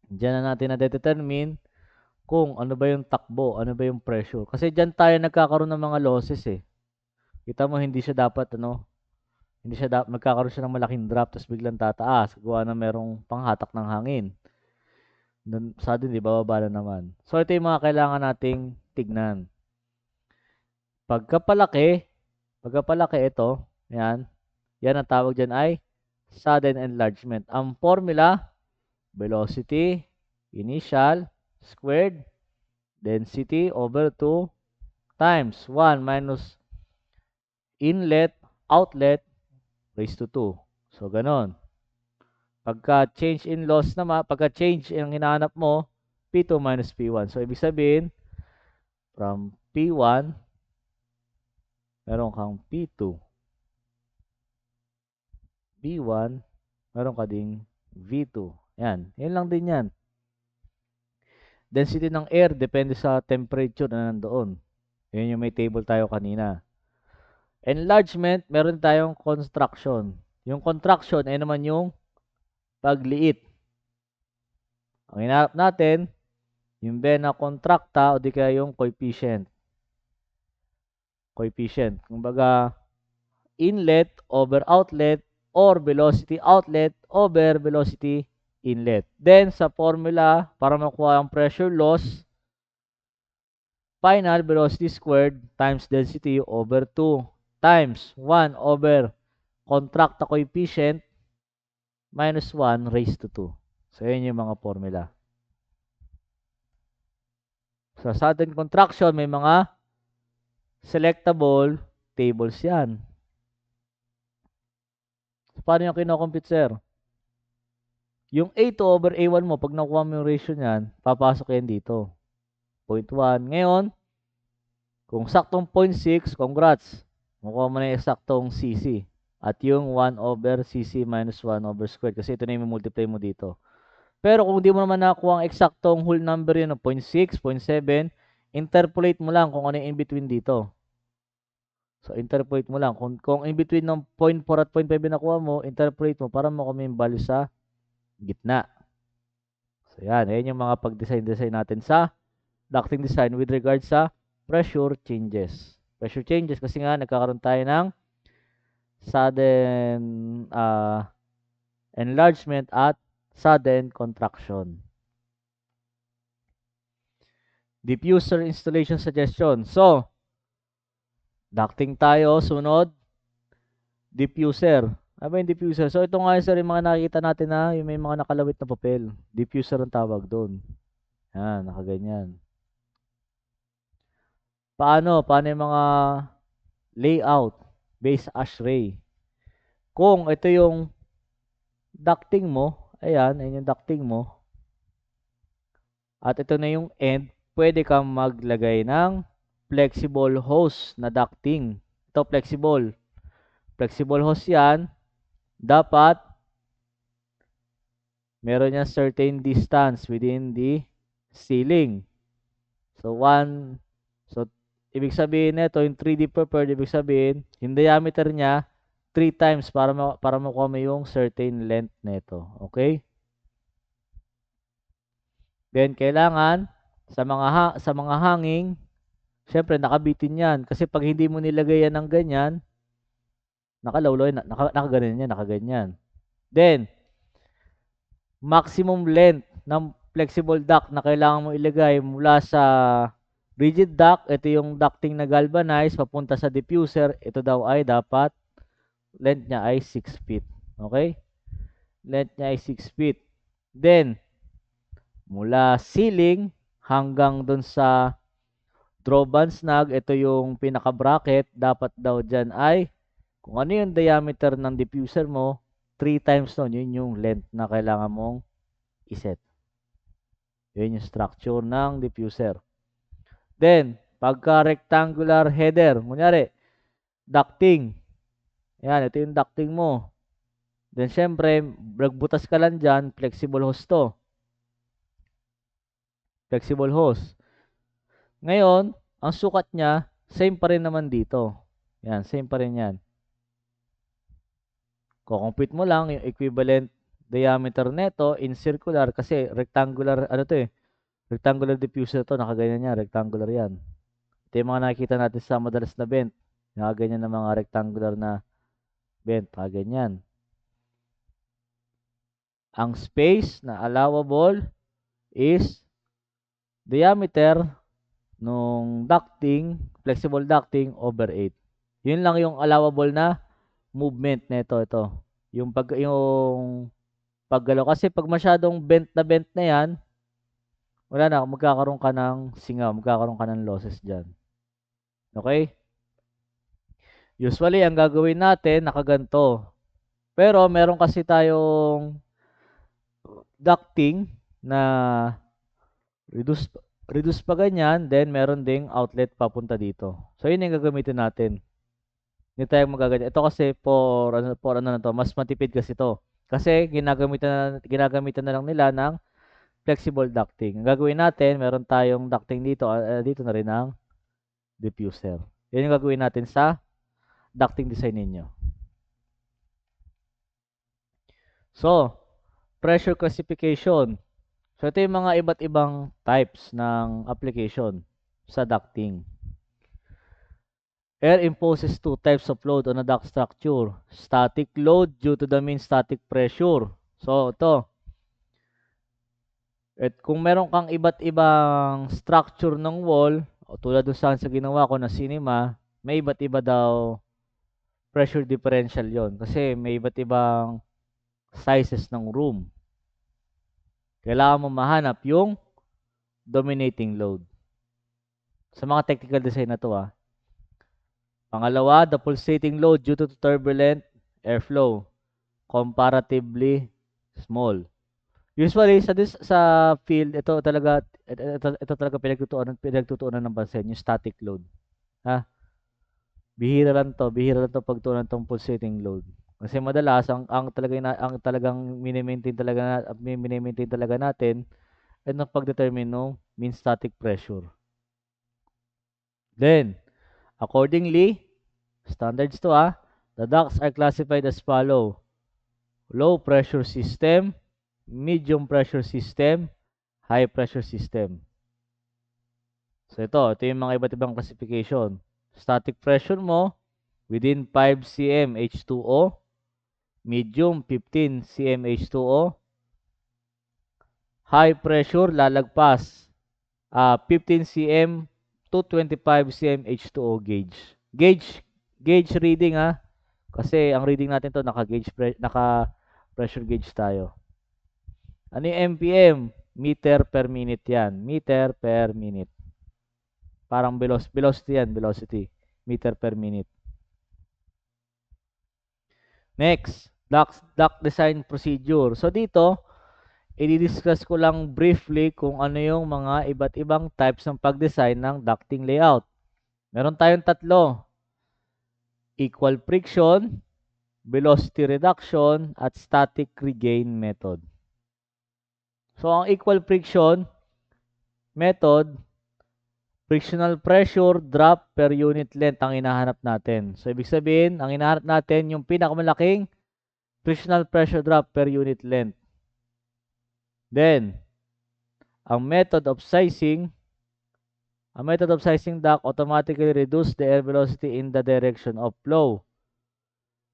dyan na natin na-determine kung ano ba yung takbo, ano ba yung pressure. Kasi dyan tayo nagkakaroon ng mga losses eh. Kita mo hindi siya dapat hindi siya magkakaroon siya ng malaking drop tapos biglang tataas gawa na merong panghatak ng hangin. Sudden, di bababa na naman. So ito yung mga kailangan nating tignan. Pagkapalaki ito, yan ang tawag dyan ay sudden enlargement. Ang formula, velocity initial squared density over 2 times 1 minus inlet outlet raised to 2. So, ganon. Pagka change in loss naman, pagka change yung hinahanap mo, P2 minus P1. So, ibig sabihin, from P1, meron kang P2. B1, meron ka ding V2. Yan. Yan lang din yan. Density ng air, depende sa temperature na nandoon. Yan yung may table tayo kanina. Enlargement, meron tayong contraction. Yung contraction ay naman yung pagliit. Ang hinahanap natin, yung vena contracta o di kaya yung coefficient. Kumbaga, inlet over outlet or velocity outlet over velocity inlet. Then, sa formula, para makuha ang pressure loss, final velocity squared times density over 2 times 1 over contracta coefficient minus 1 raised to 2. So, yun yung mga formula. Sa sudden contraction, may mga selectable tables yan. So, paano yung kinocompute, sir? Yung A2 over A1 mo, pag nakuha mo yung ratio niyan, papasok yan dito. 0.1. Ngayon, kung saktong 0.6, congrats. Makuha mo na yung saktong CC. At yung 1 over CC minus 1 over squared. Kasi ito na yung multiply mo dito. Pero kung di mo naman nakuha ang eksaktong whole number yun, 0.6, 0.7, interpolate mo lang kung ano yung in-between dito. So, interpolate mo lang. Kung in-between ng 0.4 at 0.5 nakuha mo, interpolate mo para makuha mo yung value sa gitna. So, yan. Yan yung mga pag-design natin sa ducting design with regard sa pressure changes. Pressure changes kasi nga nagkakaroon tayo ng sudden enlargement at sudden contraction. Diffuser installation suggestion. So, ducting tayo. Sunod, diffuser. Ano ba yung diffuser? So, ito nga sir, yung mga nakikita natin na yung may mga nakalawit na papel. Diffuser ang tawag doon. Yan, nakaganyan. Paano yung mga layout based ashray? Kung ito yung ducting mo, ayan yung ducting mo, at ito na yung end, pwede kang maglagay ng flexible hose na ducting. Ito flexible. Flexible hose yan, dapat meron yan certain distance within the ceiling. So, ibig sabihin nito, yung 3D prepared, ibig sabihin, yung diameter niya, 3 times para makuha mo yung certain length nito. Okay? Then, kailangan, sa mga hanging, syempre, nakabitin yan. Kasi pag hindi mo nilagay yan ng ganyan, nakaganyan yan, nakaganyan. Then, maximum length ng flexible duct na kailangan mo ilagay mula sa rigid duct, ito yung ducting na galvanized, papunta sa diffuser, ito daw ay dapat, length niya ay 6 feet. Okay? Length niya ay 6 feet. Then, mula ceiling hanggang dun sa drawband snag, ito yung pinaka-bracket, dapat daw dyan ay, kung ano yung diameter ng diffuser mo, 3 times nun, yun yung length na kailangan mong iset. Yun yung structure ng diffuser. Then, Pagka rectangular header, kunyari, ducting. Yan, ito yung ducting mo. Then, syempre, nagbutas ka lang dyan, flexible hose to. Flexible hose. Ngayon, ang sukat niya, same pa rin naman dito. Yan, same pa rin yan. Kukompute mo lang yung equivalent diameter neto in circular kasi rectangular, ano to eh, rectangular diffuser to, nakaganyan yan, rectangular yan. Ito yung mga nakikita natin sa madalas na bent. Nakaganyan ng mga rectangular na bent, nakaganyan. Ang space na allowable is diameter nung ducting, flexible ducting over 8. Yun lang yung allowable na movement nito, ito. Yung paggalaw kasi pag masyadong bent na yan, wala na, magkakaroon ka ng singaw, magkakaroon ka ng losses diyan. Okay? Usually ang gagawin natin nakaganto. Pero meron kasi tayong ducting na reduce pa ganyan, then meron ding outlet papunta dito. So yun yung gagamitin natin. Hindi tayo magaganyan. Ito kasi for ano na to, mas matipid kasi to. Kasi ginagamitan na lang nila ng flexible ducting. Ang gagawin natin, meron tayong ducting dito, dito na rin ang diffuser. Yan yung gagawin natin sa ducting design ninyo. So, pressure classification. So, ito yung mga iba't ibang types ng application sa ducting. Air imposes two types of load on a duct structure. Static load due to the mean static pressure. So, ito. At kung meron kang iba't ibang structure ng wall, o tulad doon sa ginawa ko na cinema, may iba't iba daw pressure differential yon kasi may iba't ibang sizes ng room. Kailangan mo mahanap yung dominating load. Sa mga technical design na to Pangalawa, the pulsating load due to turbulent airflow. Comparatively small. Usually sa field ito talaga pinagtutuunan ng pansin yung static load. Bihira lang to pagtuunan tong pulsating load. Kasi madalas ang talagang mini-maintain talaga natin ay ang pag-determine ng mean static pressure. Then, accordingly, standards to the ducts are classified as follow. Low pressure system, medium pressure system, high pressure system. So ito yung mga iba't ibang classification. Static pressure mo within 5 cm H2O, medium 15 cm H2O, high pressure lalagpas 15 cm to 25 cm H2O gauge. Gauge reading kasi ang reading natin to naka pressure gauge tayo. Ano yung MPM? Meter per minute yan. Meter per minute. Parang velocity yan, velocity. Meter per minute. Next, duct design procedure. So dito, i-discuss ko lang briefly kung ano yung mga iba't ibang types ng pag-design ng ducting layout. Meron tayong tatlo. Equal friction, velocity reduction, at static regain method. So, ang equal friction method, frictional pressure drop per unit length ang hinahanap natin. So, ibig sabihin, ang hinahanap natin yung pinakamalaking frictional pressure drop per unit length. Then, ang method of sizing duct automatically reduce the air velocity in the direction of flow.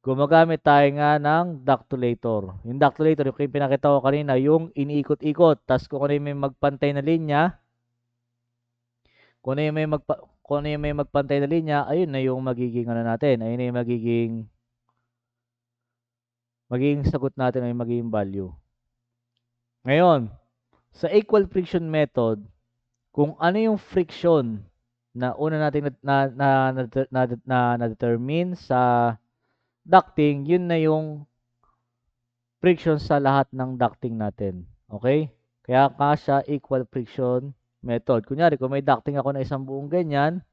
Gumagamit tayo nga ng ductulator. Yung ductulator, yung pinakita ko kanina, yung iniikot-ikot. Tapos kung ano yung may magpantay na linya, ayun na yung magiging natin. Ayun na yung magiging sagot natin, ay magiging value. Ngayon, sa equal friction method, kung ano yung friction na una natin na determine sa ducting, yun na yung friction sa lahat ng ducting natin. Okay? Kaya kasya equal friction method. Kunyari, kung may ducting ako na isang buong ganyan,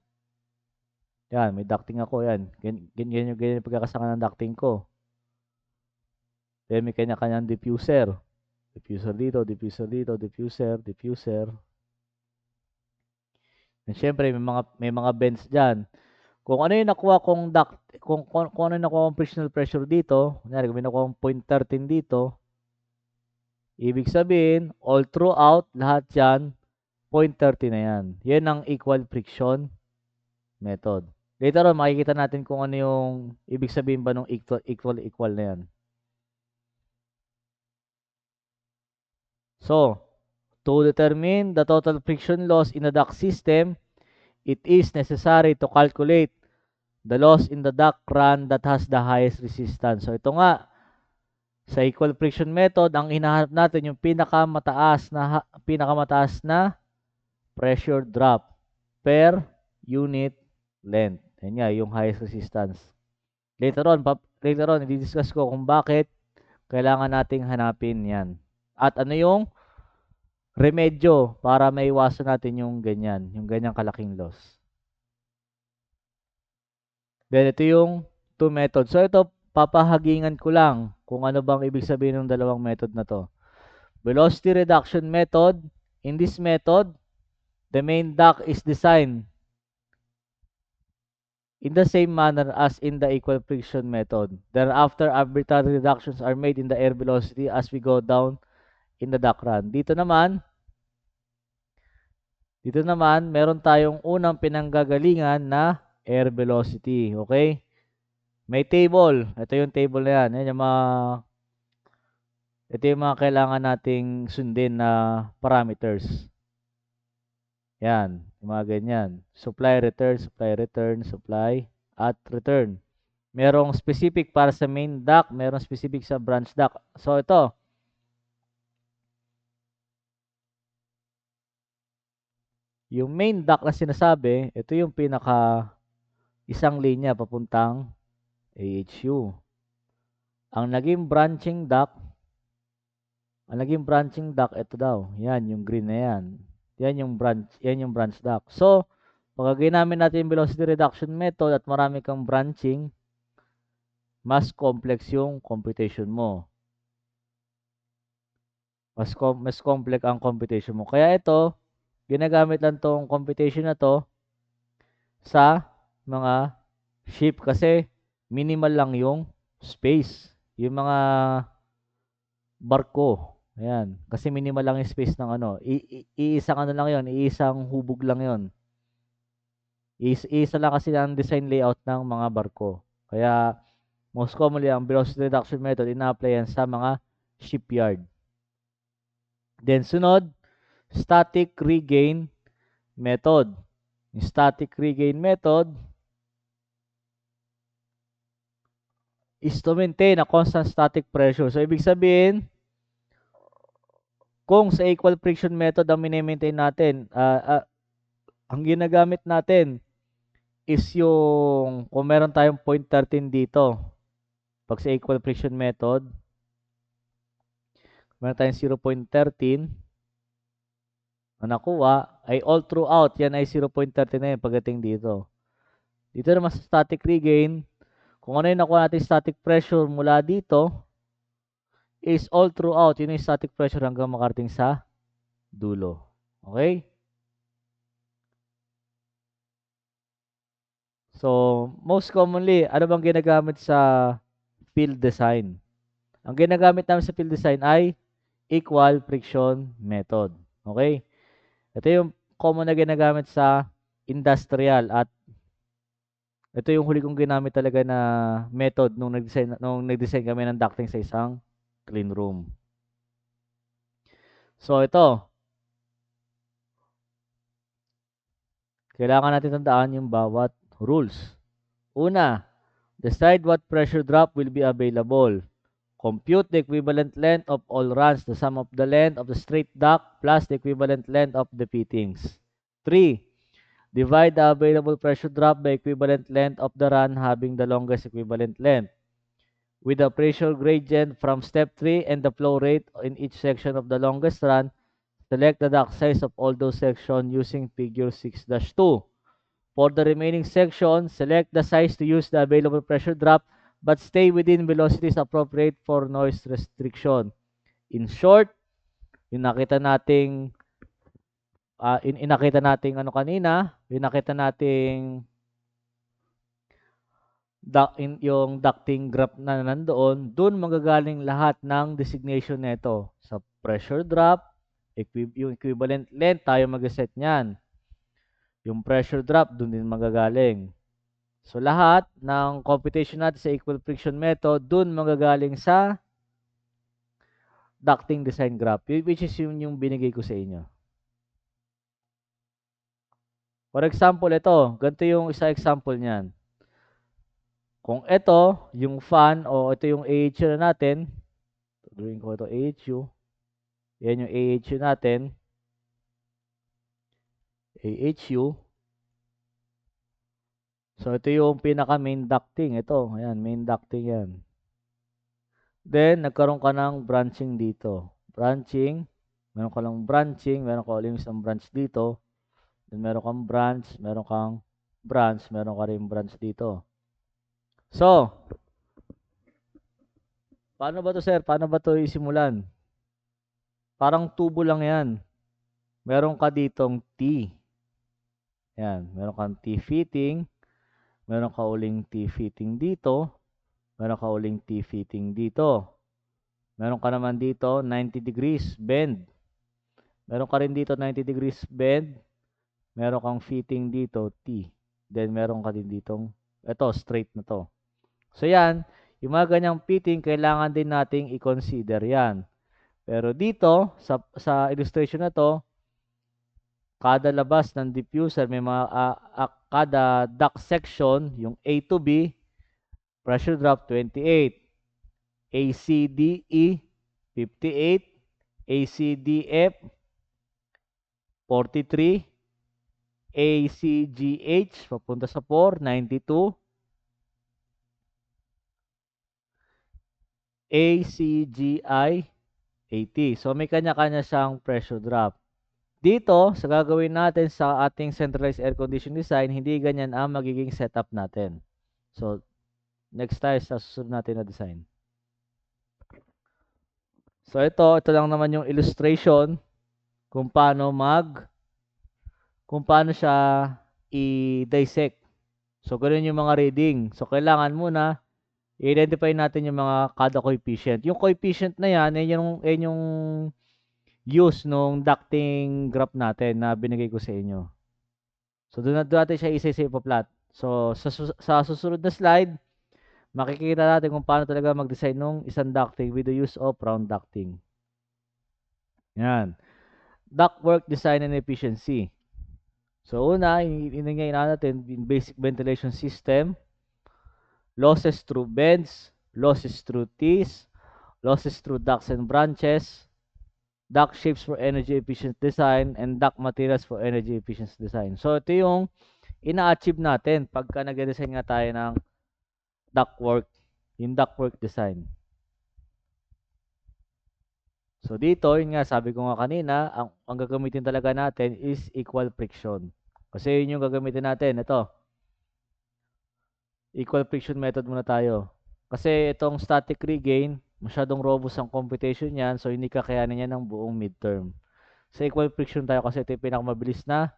yan, may ducting ako, yan. Ganyan yung pagkakasama ng ducting ko. Then may kanya-kanyang diffuser. Diffuser dito, diffuser dito, diffuser, diffuser. And syempre, may mga bends dyan. Kung ano yung nakuha kong kung ano yung nakuha kong frictional pressure dito, kunyari, kung may nakuha kong 0.13 dito, ibig sabihin, all throughout, lahat yan, 0.30 na yan. Yan ang equal friction method. Later on, makikita natin kung ano yung ibig sabihin ba ng equal na yan. So, to determine the total friction loss in the duct system, it is necessary to calculate the loss in the duct run that has the highest resistance. So, ito nga, sa equal friction method, ang hinahanap natin yung pinakamataas na pressure drop per unit length. Yan nga, yung highest resistance. Later on, i-discuss ko kung bakit kailangan nating hanapin yan. At ano yung remedyo para maiwasan natin yung ganyang kalaking loss. Then, ito yung two methods. So, ito, papahagingan ko lang kung ano bang ibig sabihin ng dalawang method na to. Velocity reduction method. In this method, the main duct is designed in the same manner as in the equal friction method. Thereafter, arbitrary reductions are made in the air velocity as we go down in the duct run. Dito naman, meron tayong unang pinanggagalingan na air velocity. Okay? May table. Ito yung table na yan. Ito yung mga kailangan nating sundin na parameters. Yan. Yung mga ganyan. Supply, return, supply, at return. Merong specific para sa main duct, merong specific sa branch duct. So, ito. Yung main duct na sinasabi, ito yung pinaka isang linya papuntang AHU. Ang naging branching duct, ito daw. Yan, yung green na yan. Yan yung branch duct. So, pag ginamit natin yung velocity reduction method at marami kang branching, mas complex yung computation mo. Mas complex ang computation mo. Kaya ito, ginagamit lang tong computation na to sa mga ship kasi minimal lang yung space. Yung mga barko, ayan, kasi minimal lang yung space ng ano. Iisang ano lang yon, iisang hubog lang yon. Isa lang kasi ang design layout ng mga barko. Kaya, most commonly, ang velocity reduction method, ina-apply yan sa mga shipyard. Then, sunod, static regain method. Yung static regain method is to maintain a constant static pressure. So, ibig sabihin, kung sa equal friction method ang mini-maintain natin, ang ginagamit natin is yung, kung meron tayong 0.13 dito, pag sa equal friction method, meron tayong 0.13, na nakuha, ay all throughout, yan ay 0.13 na yun pagdating dito. Dito naman sa static regain, kung ano yung nakuha natin static pressure mula dito, is all throughout, yun yung static pressure hanggang makarating sa dulo. Okay? So, most commonly, ano bang ginagamit sa field design? Ang ginagamit namin sa field design ay equal friction method. Okay? Ito yung common na ginagamit sa industrial at ito yung huli kong ginamit talaga na method nung nag-design kami ng ducting sa isang clean room. So, ito. Kailangan natin tandaan yung bawat rules. Una, decide what pressure drop will be available. Compute the equivalent length of all runs, the sum of the length of the straight duct plus the equivalent length of the fittings. 3. Divide the available pressure drop by equivalent length of the run having the longest equivalent length. With the pressure gradient from step 3 and the flow rate in each section of the longest run, Select the duct size of all those sections using figure 6-2. For the remaining section, select the size to use the available pressure drop but stay within velocities appropriate for noise restriction. In short, yung nakita nating inakita nating ano kanina, yung nakita nating yung ducting graph na nandoon, doon magagaling lahat ng designation nito. Sa pressure drop, yung equivalent length, tayo mag-set niyan. Yung pressure drop, doon din magagaling. So, lahat ng computation natin sa equal friction method, doon magagaling sa ducting design graph, which is yung binigay ko sa inyo. For example, ito. Ganito yung isa example niyan. Kung ito, yung fan, o ito yung AHU na natin, drawing ko ito AHU. Yan yung AHU natin. AHU. So, ito yung pinaka main ducting. Ito, ayan, main ducting yan. Then, nagkaroon ka ng branching dito. Branching. Meron ka lang branching. Meron ka ulit isang branch dito. Then, meron kang branch. Meron kang branch. Meron ka rin branch dito. So, paano ba to, sir? Paano ba to isimulan? Parang tubo lang yan. Meron ka ditong T. Yan. Meron kang T fitting. Meron ka uling T fitting dito. Meron ka uling T fitting dito. Meron ka naman dito 90 degrees bend. Meron ka rin dito 90 degrees bend. Meron kang fitting dito T. Then meron ka din ditong ito straight na to. So yan, yung mga ganyang fitting kailangan din nating i-consider yan. Pero dito sa illustration na to, kada labas ng diffuser may mga kada duct section, yung A to B, pressure drop 28, ACDE 58, ACDF 43, ACGH papunta sa 4, 92, ACGI 80. So may kanya-kanya siyang pressure drop. Dito, sa gagawin natin sa ating centralized air conditioning design, hindi ganyan ang magiging setup natin. So, next tayo sa susunod natin na design. So, ito lang naman yung illustration kung paano siya i-dissect. So, ganoon yung mga reading. So, kailangan muna i-identify natin yung mga kada coefficient. Yung coefficient na yan, yan yung use nung ducting graph natin na binigay ko sa inyo. So, doon natin siya isa-isa ipa-plot. So, sa susunod na slide, makikita natin kung paano talaga mag-design ng isang ducting with the use of round ducting. Yan. Ductwork design and efficiency. So, una, iningay natin in basic ventilation system, losses through bends, losses through tees, losses through ducts and branches, duct shapes for energy efficient design, and duct materials for energy efficient design. So, ito yung ina-achieve natin pagka nag-design nga tayo ng ductwork, yung ductwork design. So, dito, yun nga, sabi ko nga kanina, ang gagamitin talaga natin is equal friction. Kasi yun yung gagamitin natin. Ito, equal friction method muna tayo. Kasi itong static regain, masyadong robust ang computation yan, so hindi kakayanin yan ng buong midterm. Sa equal friction tayo kasi ito yung pinakamabilis na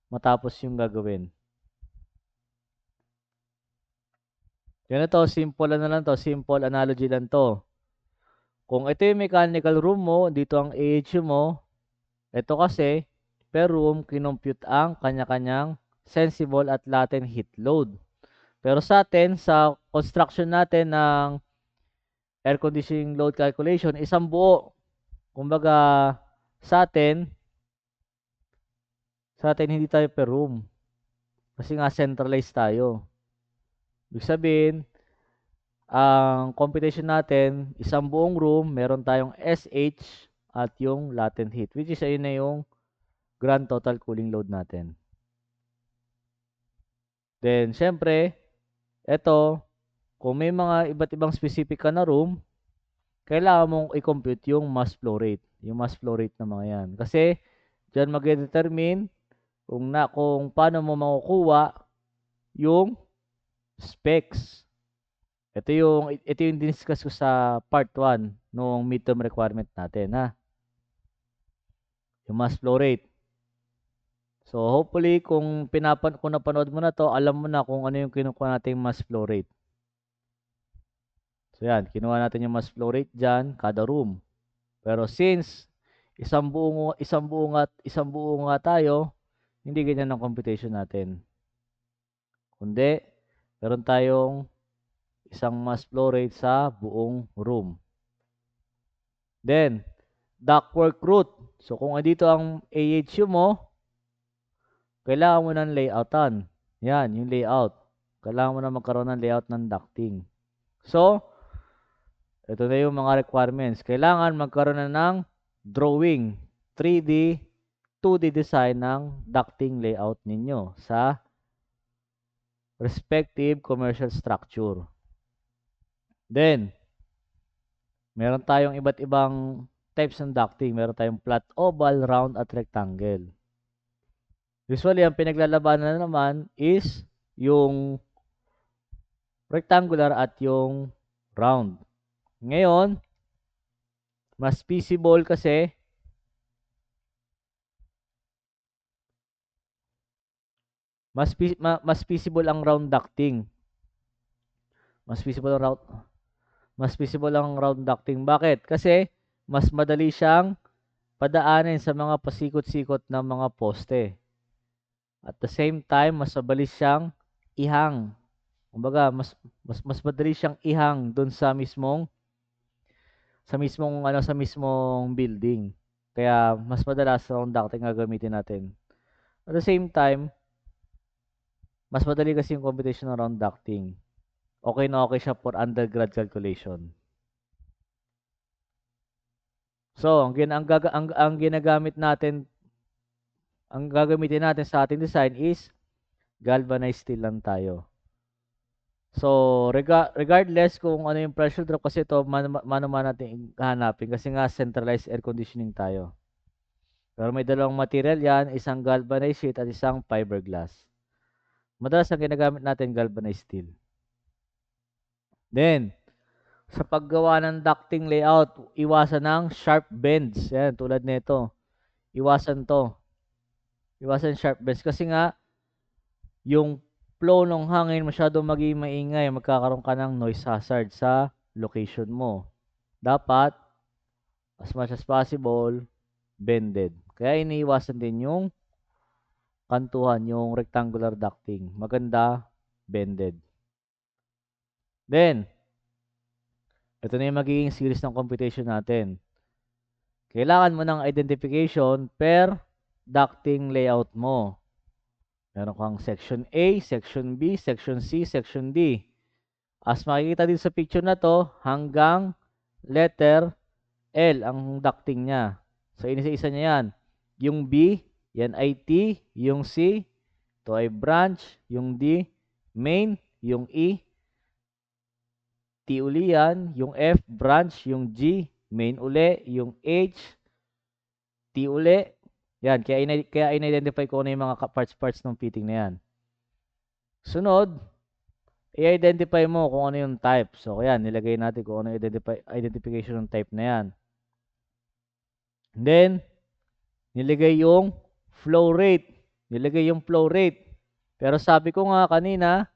matapos yung gagawin. Yan na to, simple na lang to, simple analogy lang to. Kung ito yung mechanical room mo, dito ang AHU mo, ito kasi, per room, kinompute ang kanya-kanyang sensible at latent heat load. Pero sa atin, sa construction natin ng air conditioning load calculation, isang buo. Kumbaga, sa atin hindi tayo per room. Kasi nga centralized tayo. Ibig sabihin, ang computation natin, isang buong room, meron tayong SH at yung latent heat, which is ayun na yung grand total cooling load natin. Then, syempre, ito, kung may mga iba't ibang specific ka na room, kailangan mong i-compute yung mass flow rate. Yung mass flow rate ng mga yan. Kasi, dyan mag-determine kung paano mo makukuha yung specs. Ito yung diniscuss ko sa part 1 nung midterm requirement natin, ha? Yung mass flow rate. So, hopefully, kung napanood mo na to, alam mo na kung ano yung kinukuha nating mass flow rate. So, yan. Kinuha natin yung mass flow rate dyan, kada room. Pero since isang buo nga tayo, hindi ganyan ang computation natin. Kundi, meron tayong isang mass flow rate sa buong room. Then, ductwork route. So, kung andito ang AHU mo, kailangan mo ng layoutan. Yan, yung layout. Kailangan mo na magkaroon ng layout ng ducting. So, ito na yung mga requirements. Kailangan magkaroon na ng drawing, 3D, 2D design ng ducting layout ninyo sa respective commercial structure. Then, meron tayong iba't ibang types ng ducting. Meron tayong flat, oval, round, at rectangle. Usually, ang pinaglalabanan na naman is yung rectangular at yung round. Ngayon, mas feasible kasi mas feasible ang round ducting. Mas feasible ang round ducting. Bakit? Kasi mas madali siyang padaanin sa mga pasikot-sikot ng mga poste. At the same time, mas mabilis siyang ihang. Kumbaga, mas madali siyang ihang doon sa mismong building. Kaya mas madalas round ducting gagamitin natin. At the same time, mas madali kasi yung computation ng round ducting. Okay na okay siya for undergrad calculation. So, ang gagamitin natin sa ating design is galvanized steel lang tayo. So, regardless kung ano yung pressure drop, kasi ito, mano natin hanapin kasi nga centralized air conditioning tayo. Pero may dalawang material yan, isang galvanized sheet at isang fiberglass. Madalas ang ginagamit natin galvanized steel. Then, sa paggawa ng ducting layout, iwasan ng sharp bends. Yan, tulad nito. Iwasan to. Iwasan sharp bends kasi nga, yung flow ng hangin masyadong maging maingay, magkakaroon ka ng noise hazard sa location mo. Dapat, as much as possible, bended. Kaya iniiwasan din yung kantuhan, yung rectangular ducting. Maganda, bended. Then, ito na yung magiging series ng computation natin. Kailangan mo ng identification per ducting layout mo. Meron kang section A, section B, section C, section D. As makikita din sa picture na to, hanggang letter L ang ducting niya. So, inisa-isa niya yan. Yung B, yan ay T. Yung C, ito ay branch. Yung D, main. Yung E, T uli yan. Yung F, branch. Yung G, main uli. Yung H, T uli. Yan, kaya in-identify ko na yung mga parts ng fitting na yan. Sunod, i-identify mo kung ano yung type. So, yan, nilagay natin kung ano yung identification ng type na yan. And then, nilagay yung flow rate. Pero sabi ko nga kanina,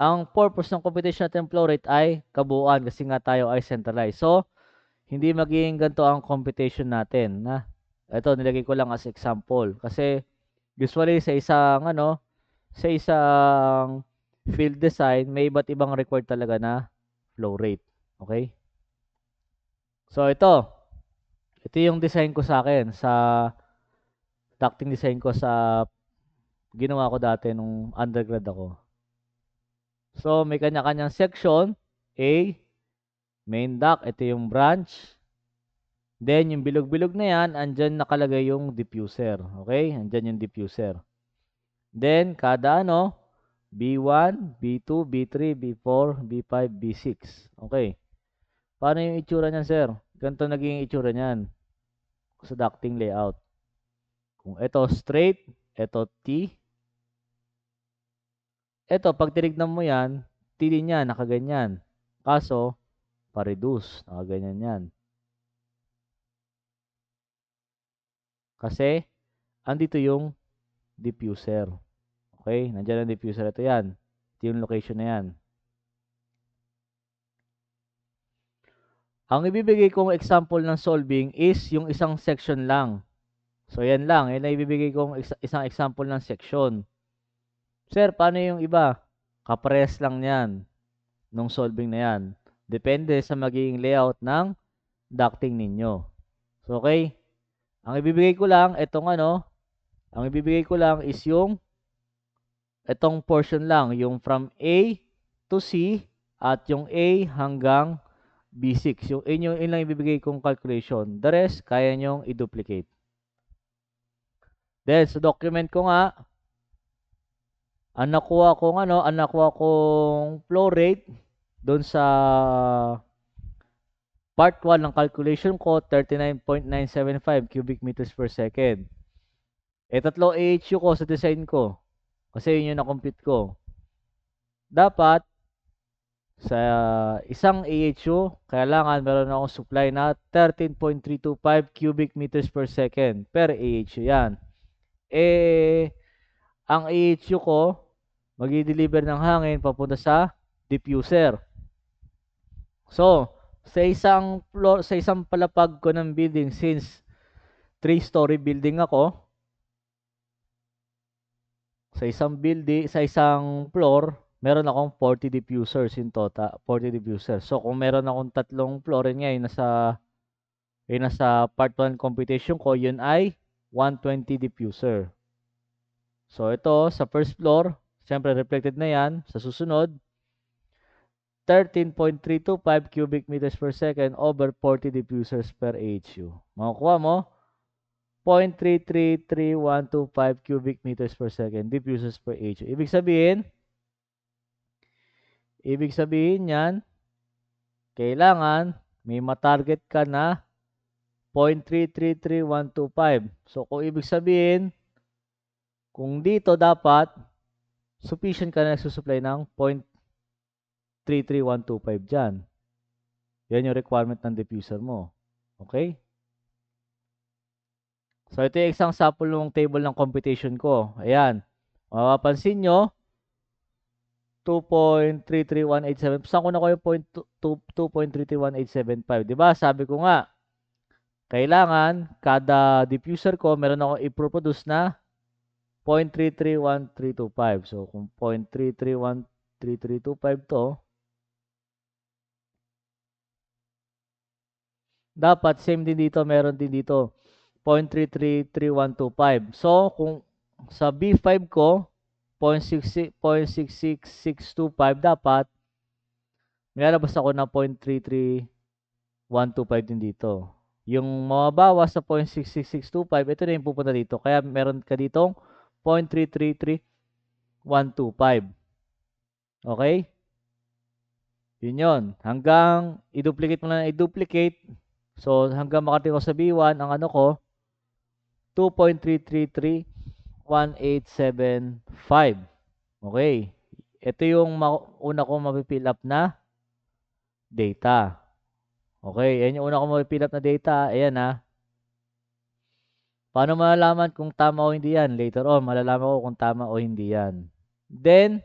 ang purpose ng computation natin flow rate ay kabuuan kasi nga tayo ay centralized. So, hindi magiging ganito ang computation natin. Ito, nilagay ko lang as example. Kasi, usually sa isang field design, may iba't ibang record talaga na flow rate. Okay? So, ito yung design ko sa akin, sa ducting design ko sa ginawa ko dati nung undergrad ako. So, may kanya-kanyang section. A, main duct. Ito yung branch. Then, yung bilog-bilog na yan, andyan nakalagay yung diffuser. Okay? Andyan yung diffuser. Then, kada B1, B2, B3, B4, B5, B6. Okay. Paano yung itsura niyan, sir? Ganito naging itsura niyan sa ducting layout. Kung ito straight, ito T. Ito, pag tinignan mo yan, T din yan, nakaganyan. Kaso, pa-reduce, nakaganyan yan. Kasi, andito yung diffuser. Okay, nandiyan ang diffuser. Ito yan. Ito yung location na yan. Ang ibibigay kong example ng solving is yung isang section lang. So, yan lang. Yan ang ibibigay kong isang example ng section. Sir, paano yung iba? Kapares lang yan nung solving na yan. Depende sa magiging layout ng ducting ninyo. So, okay? Ang ibibigay ko lang, ang ibibigay ko lang is yung itong portion lang, yung from A to C at yung A hanggang B6. Yung lang ibibigay kong calculation. The rest, kaya nyong i-duplicate. Then, sa document ko nga, ang nakuha kong flow rate doon sa part 1 ng calculation ko, 39.975 cubic meters per second. Tatlo AHU ko sa design ko. Kasi yun yung na-compute ko. Dapat, sa isang AHU, kailangan meron akong supply na 13.325 cubic meters per second per AHU yan. Ang AHU ko, mag-i-deliver ng hangin papunta sa diffuser. So, sa isang palapag ko ng building, since 3-story building ako, sa isang floor, meron akong 40 diffusers in total, 40 diffusers. So, kung meron akong tatlong floor, yun nga, nasa part 1 computation ko, yun ay 120 diffuser. So, ito, sa first floor, siyempre reflected na yan. Sa susunod, 13.325 cubic meters per second over 40 diffusers per AHU. Makukuha mo, 0.333125 cubic meters per second diffusers per AHU. Ibig sabihin yan, kailangan may matarget ka na 0.333125. So, kung ibig sabihin, kung dito dapat, sufficient ka na nagsusupply ng 0.33125 dyan. Yan yung requirement ng diffuser mo. Okay? So, ito yung isang sample ng table ng computation ko. Ayan. Mapapansin nyo, 2.33187. Saan ko na ko yung 2.33185? Diba? Sabi ko nga, kailangan, kada diffuser ko, meron ako i-produce na 0.331325. So, kung 0.331325 to, dapat same din dito, meron din dito 0.333125. So, kung sa B5 ko 0.66625 dapat nilalabas ako ng 0.33125 din dito. Yung mababawas sa 0.66625, ito na yung pupunta dito. Kaya meron ka ditong 0.333125. Okay? Yun yun. Hanggang i-duplicate mo na i-duplicate. So, hanggang makarating ko sa B1, ang ano ko, 2.3331875. Okay. Ito yung una ko mapipill up na data. Okay. Yan yung una ko mapipill up na data. Ayan ha. Paano malalaman kung tama o hindi yan? Later on, malalaman ko kung tama o hindi yan. Then,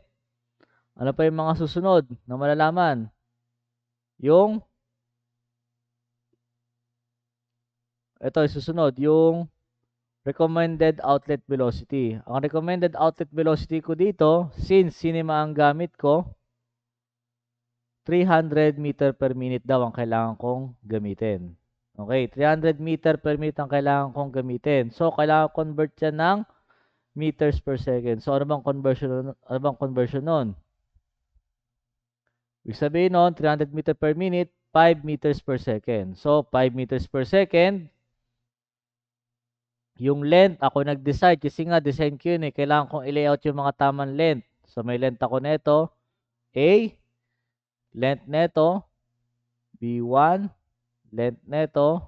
ano pa yung mga susunod na malalaman? Yung ito yung susunod, yung recommended outlet velocity. Ang recommended outlet velocity ko dito, since cinema ang gamit ko, 300 meter per minute daw ang kailangan kong gamitin. Okay, 300 meter per minute ang kailangan kong gamitin. So, kailangan convert yan ng meters per second. So, ano bang conversion nun? Ibig sabihin nun, 300 meter per minute, 5 meters per second. So, 5 meters per second. Yung length, ako nag-decide kasi nga design ko yun eh. Kailangan kong i-layout yung mga tamang length. So, may length ako nito. A. Length nito, B1, length neto.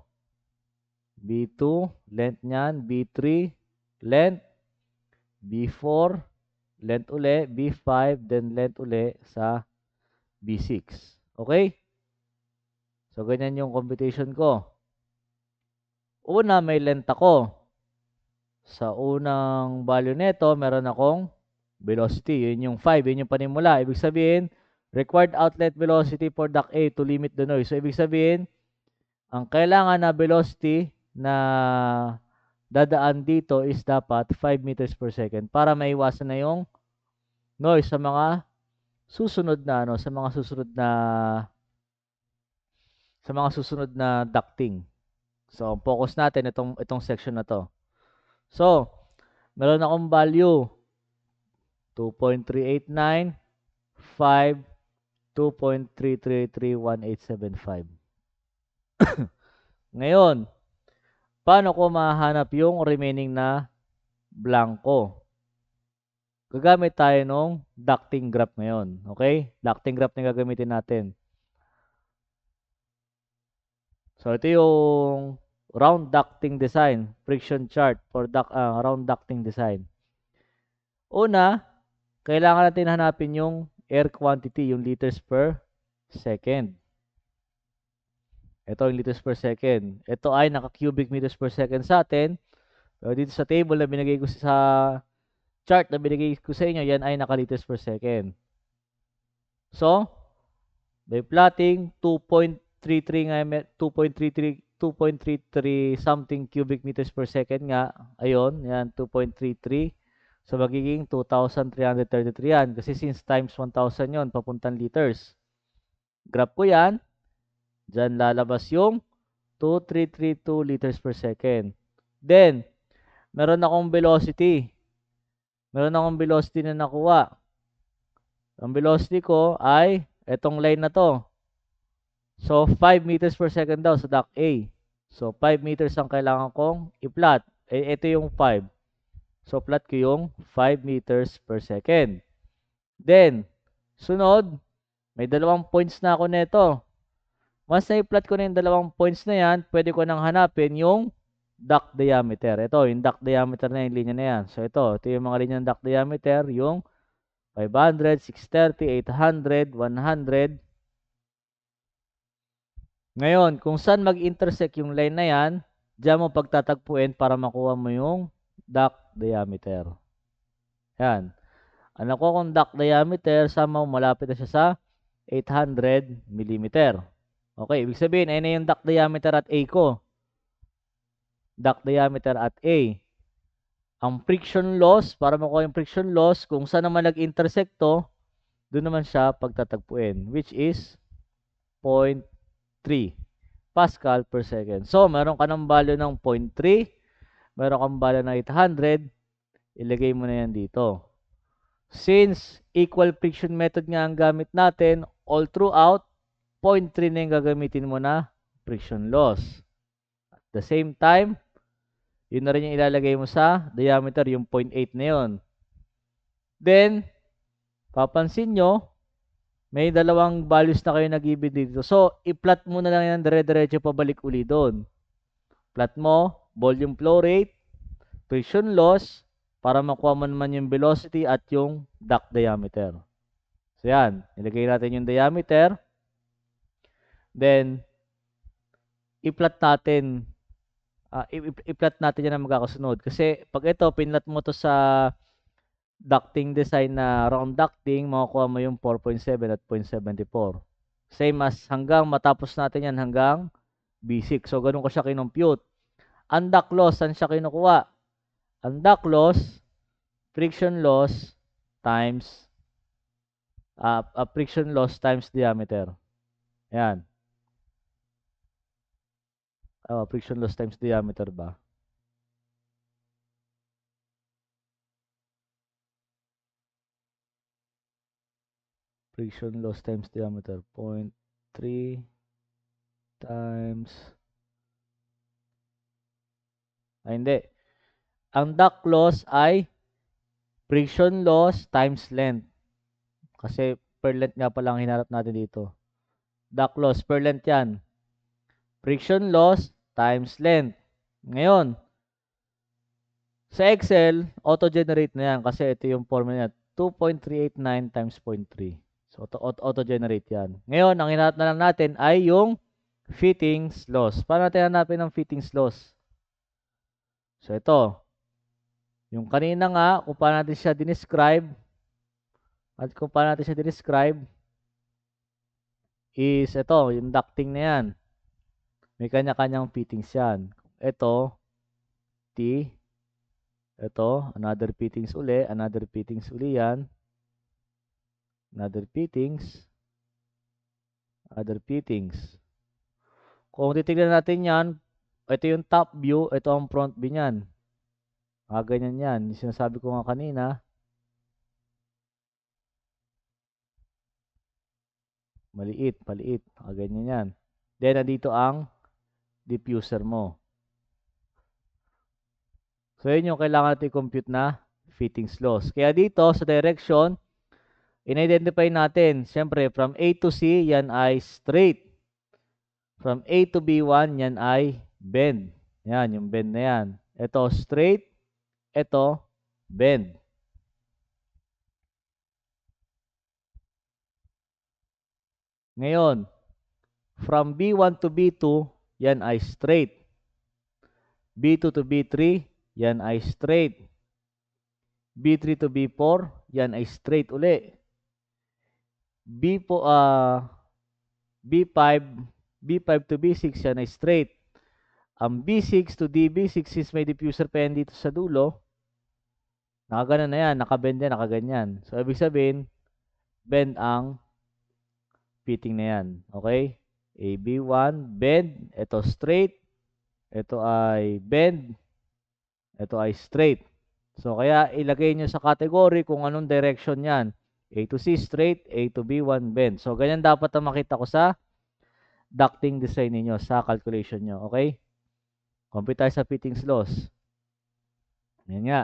B2, length niyan. B3, length. B4, length uli. B5, then length uli sa B6. Okay? So, ganyan yung computation ko. Una, may length ako. Sa unang value nito, meron akong velocity. Yun yung 5. Yun yung panimula. Ibig sabihin, required outlet velocity for duct A to limit the noise. So, ibig sabihin, ang kailangan na velocity na dadaan dito is dapat 5 meters per second para maiwasan na yung noise sa mga susunod na ducting. So, focus natin itong section na to. So, meron akong value 2.389, 5, 2.3331875. Ngayon, paano ko mahanap yung remaining na blanco? Gagamit tayo ng ducting graph ngayon. Okay? Ducting graph na gagamitin natin. So, ito yung round ducting design, friction chart for round ducting design. Una, kailangan natin hanapin yung air quantity, yung liters per second. Ito yung liters per second. Ito ay naka-cubic meters per second sa atin. Pero dito sa table na binigay ko sa chart na binigay ko sa inyo, yan ay naka-liters per second. So, by plotting 2.33 nga 2.33 something cubic meters per second nga. Ayun, yan 2.33. So magiging 2,333 yan kasi since times 1,000 yon papuntang liters. Graph ko yan. Diyan lalabas yung 2,332 liters per second. Then, meron akong velocity. Meron akong velocity na nakuha. Ang velocity ko ay etong line na to. So, 5 meters per second daw sa duct A. So, 5 meters ang kailangan kong i-plot. Ito yung 5. So, plot ko yung 5 meters per second. Then, sunod, may dalawang points na ako nito. Once na i-plot ko na yung dalawang points na yan, pwede ko nang hanapin yung duct diameter. Ito, yung duct diameter na yung linya na yan. So, ito yung mga linya ng duct diameter, yung 500, 630, 800, 100. Ngayon, kung saan mag-intersect yung line na yan, diyan mo pagtatagpuin para makuha mo yung duct diameter. Yan. Ano ko kung duct diameter, sama malapit na siya sa 800 mm. Okay, ibig sabihin, ayun na yung duct diameter at A ko. Duct diameter at A. Ang friction loss, para makuha yung friction loss, kung saan naman nag-intersect to, doon naman siya pagtatagpuin, which is 0.3 Pascal per second. So, meron ka ng value ng 0.3, meron kang value ng 800, ilagay mo na yan dito. Since equal friction method nga ang gamit natin, all throughout, 0.3 na yung gagamitin mo na friction loss. At the same time, yun na rin yung ilalagay mo sa diameter, yung 0.8 na yun. Then, papansin nyo, may dalawang values na kayo nag-ibig dito. So, i-plot mo na lang yan dire-diretso pabalik uli doon. Plot mo, volume flow rate, friction loss, para makuha mo naman yung velocity at yung duct diameter. So, yan. Nilagay natin yung diameter. Then, i-plot natin. I-plot natin yan na magkakasunod. Kasi, pag ito, pinlot mo to sa ducting design na round ducting, makukuha mo yung 4.7 at 0.74. Same as hanggang matapos natin yan hanggang B6. So, ganun ko siya kinompute. Ang duct loss, saan siya kinukuha? Ang duct loss, friction loss times friction loss times diameter. Yan. Friction loss times diameter ba? Friction loss times diameter. 0.3 times... hindi. Ang duct loss ay friction loss times length. Kasi per length nga pala ang hinarap natin dito. Duct loss per length yan. Friction loss times length. Ngayon, sa Excel, auto-generate na yan kasi ito yung formula niya. 2.389 times 0.3. So, auto-generate yan. Ngayon, ang hinahanap na lang natin ay yung fittings loss. Paano natin hanapin ang fittings loss? So, ito. Yung kanina nga, kung paano natin siya dinescribe, at kung paano natin siya dinescribe, is ito, yung ducting na yan. May kanya-kanyang fittings yan. Ito, T. Ito, another fittings uli. Another fittings uli yan. Another fittings. Other fittings. Kung titignan natin yan, ito yung top view, ito ang front view niyan. Ganyan yan. Yung sinasabi ko nga kanina. Maliit, paliit. Ganyan yan. Then, nandito ang diffuser mo. So, yun yung kailangan natin compute na fittings loss. Kaya dito, sa direction, in-identify natin, siyempre, from A to C, yan ay straight. From A to B1, yan ay bend. Yan, yung bend na yan. Ito, straight. Ito, bend. Ngayon, from B1 to B2, yan ay straight. B2 to B3, yan ay straight. B3 to B4, yan ay straight uli. B5 to B6, yan ay straight. Ang B6 to DB6, since may diffuser pa yan dito sa dulo, nakaganan na yan, nakabend yan, nakaganyan. So, ibig sabihin, bend ang fitting na yan. Okay? AB1, bend. Ito straight. Ito ay bend. Ito ay straight. So, kaya ilagay nyo sa category kung anong direction yan. A to C straight, A to B1 bend. So, ganyan dapat ang makita ko sa ducting design niyo sa calculation nyo. Okay? Compute tayo sa fittings loss. Yan nga.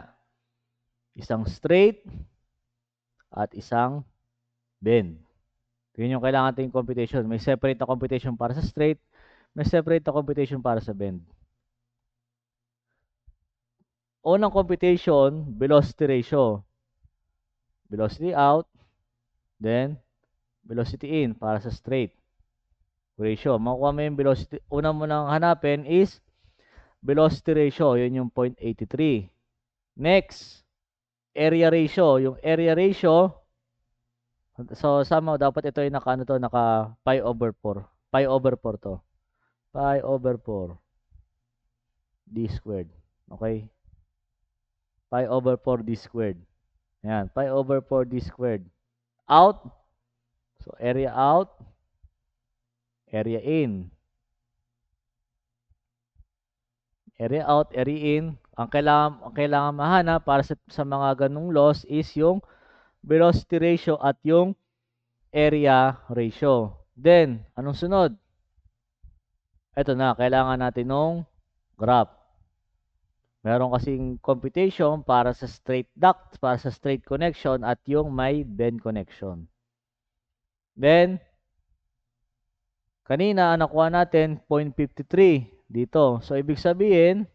Isang straight at isang bend. Yun yung kailangan natin computation. May separate na computation para sa straight. May separate na computation para sa bend. Unang computation, velocity ratio. Velocity out. Then, velocity in para sa straight. Ratio. Makukuha mo yung velocity. Una mo nang hanapin is velocity ratio. Yun yung 0.83. Next, area ratio. Yung area ratio, so somehow dapat ito ay naka pi over 4. Pi over 4 to. Pi over 4 d squared. Okay? Pi over 4 d squared. Ayan. Pi over 4 d squared. Out. So, area out. Area in. Area out, area in. Ang kailangan mahanap para sa mga ganung loss is yung velocity ratio at yung area ratio. Then, anong sunod? Ito na, kailangan natin ng graph. Meron kasing computation para sa straight duct, para sa straight connection at yung may bend connection. Then, kanina, nakuha natin 0.53 dito. So, ibig sabihin,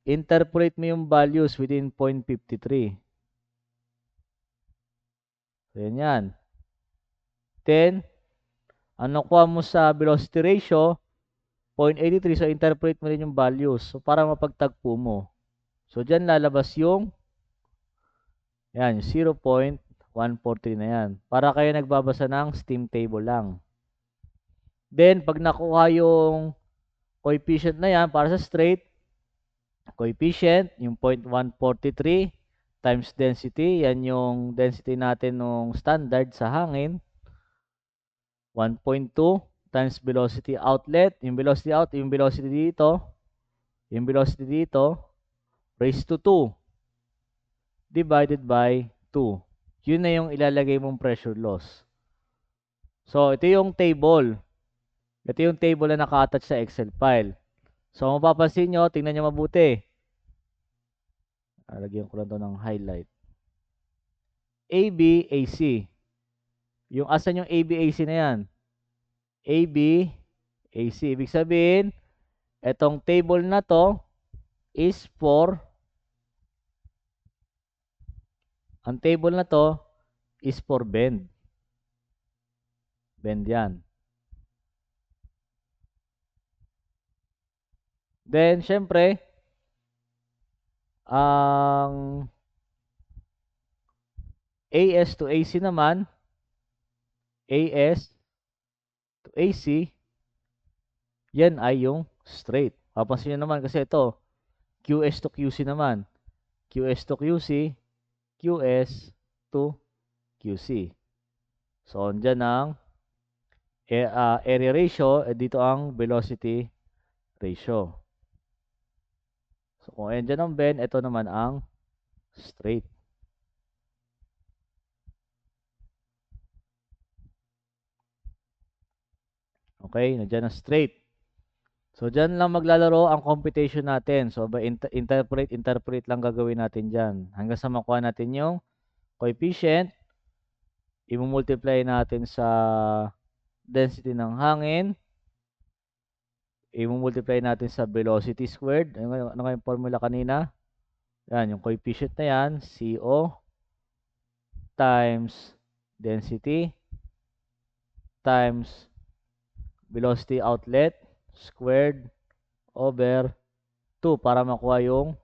interpolate mo yung values within 0.53. So, yan. Then, ang nakuha mo sa velocity ratio, 0.83. So, interpolate mo rin yung values. So, para mapagtagpo mo. So, dyan lalabas yung 0.143 na yan. Para kayo nagbabasa ng steam table lang. Then, pag nakuha yung coefficient na yan para sa straight, coefficient, yung 0.143 times density, yan yung density natin ng standard sa hangin. 1.2 times velocity outlet, yung velocity out, yung velocity dito, raised to 2 divided by 2. Yun na yung ilalagay mong pressure loss. So, ito yung table. Ito yung table na naka-attach sa Excel file. So, mapapansin nyo, tingnan nyo mabuti. Lagyan ko lang ito ng highlight. AB, AC. Yung asan yung AB-AC na yan? AB-AC. Ibig sabihin, etong table na to is for, ang table na to is for bend. Bend yan. Then, syempre, ang AS to AC naman, AS to AC, yan ay yung straight. Papansin nyo naman kasi ito, QS to QC naman. QS to QC, QS to QC. So, andyan ang area ratio, dito ang velocity ratio. So, kung andyan ang bend, ito naman ang straight. Okay, nandiyan ang straight. So, dyan lang maglalaro ang computation natin. So, by interpret lang gagawin natin dyan. Hanggang sa makuha natin yung coefficient, i-multiply natin sa density ng hangin, i-multiply natin sa velocity squared. Ano nga yung formula kanina? Yan, yung coefficient na yan, CO times density times velocity outlet squared over 2 para makuha yung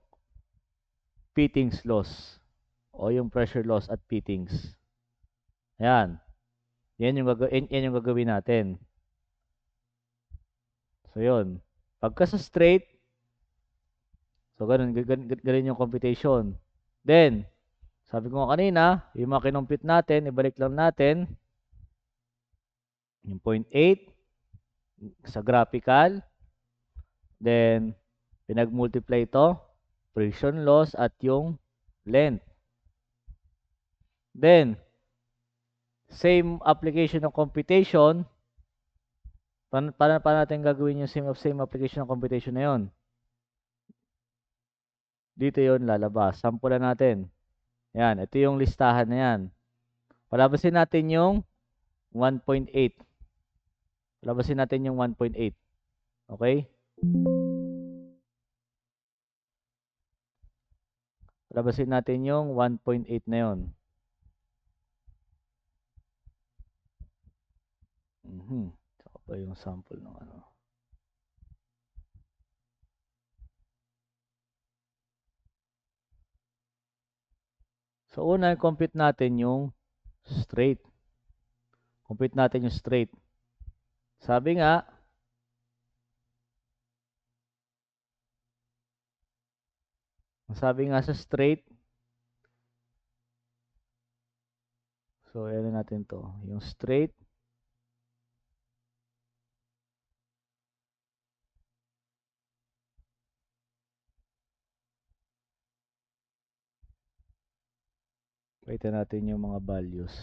fittings loss o yung pressure loss at fittings. Ayan. Yan yung gagawin natin. So, yun. Pagka sa straight, so, ganun yung computation. Then, sabi ko nga kanina, yung mga kinumpit natin, ibalik lang natin yung 0.8 sa graphical. Then, pinag-multiply ito, friction loss at yung length. Then, same application ng computation. Paano natin gagawin yung same application ng computation na yun? Dito yun lalabas. Sampulan natin. Yan, ito yung listahan na yan. Palabasin natin yung 1.8. Palabasin natin yung 1.8. Okay? Palabasin natin yung 1.8 na yun. Saka pa yung sample ng ano. So, una, compute natin yung straight. Compute natin yung straight. Sabi nga, sa straight, so, yan natin to. Yung straight, wait natin yung mga values.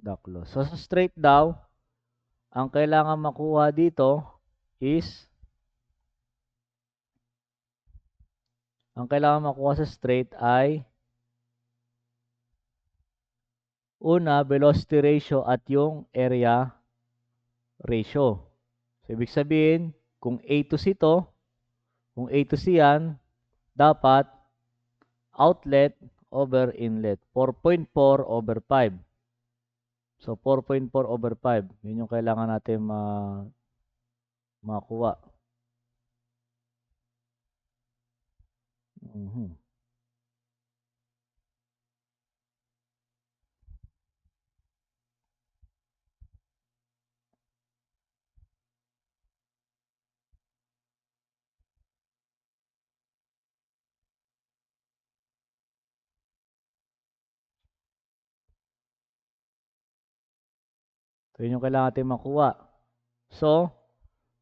Duck loss. So, sa straight daw, ang kailangan makuha dito is, ang kailangan makuha sa straight ay una, velocity ratio at yung area ratio. So, ibig sabihin, kung A to C to, kung A to C yan, dapat outlet over inlet. 4.4 over 5. So, 4.4 over 5. Yun yung kailangan natin makuha. So, yun yung kailangan natin makuha. So,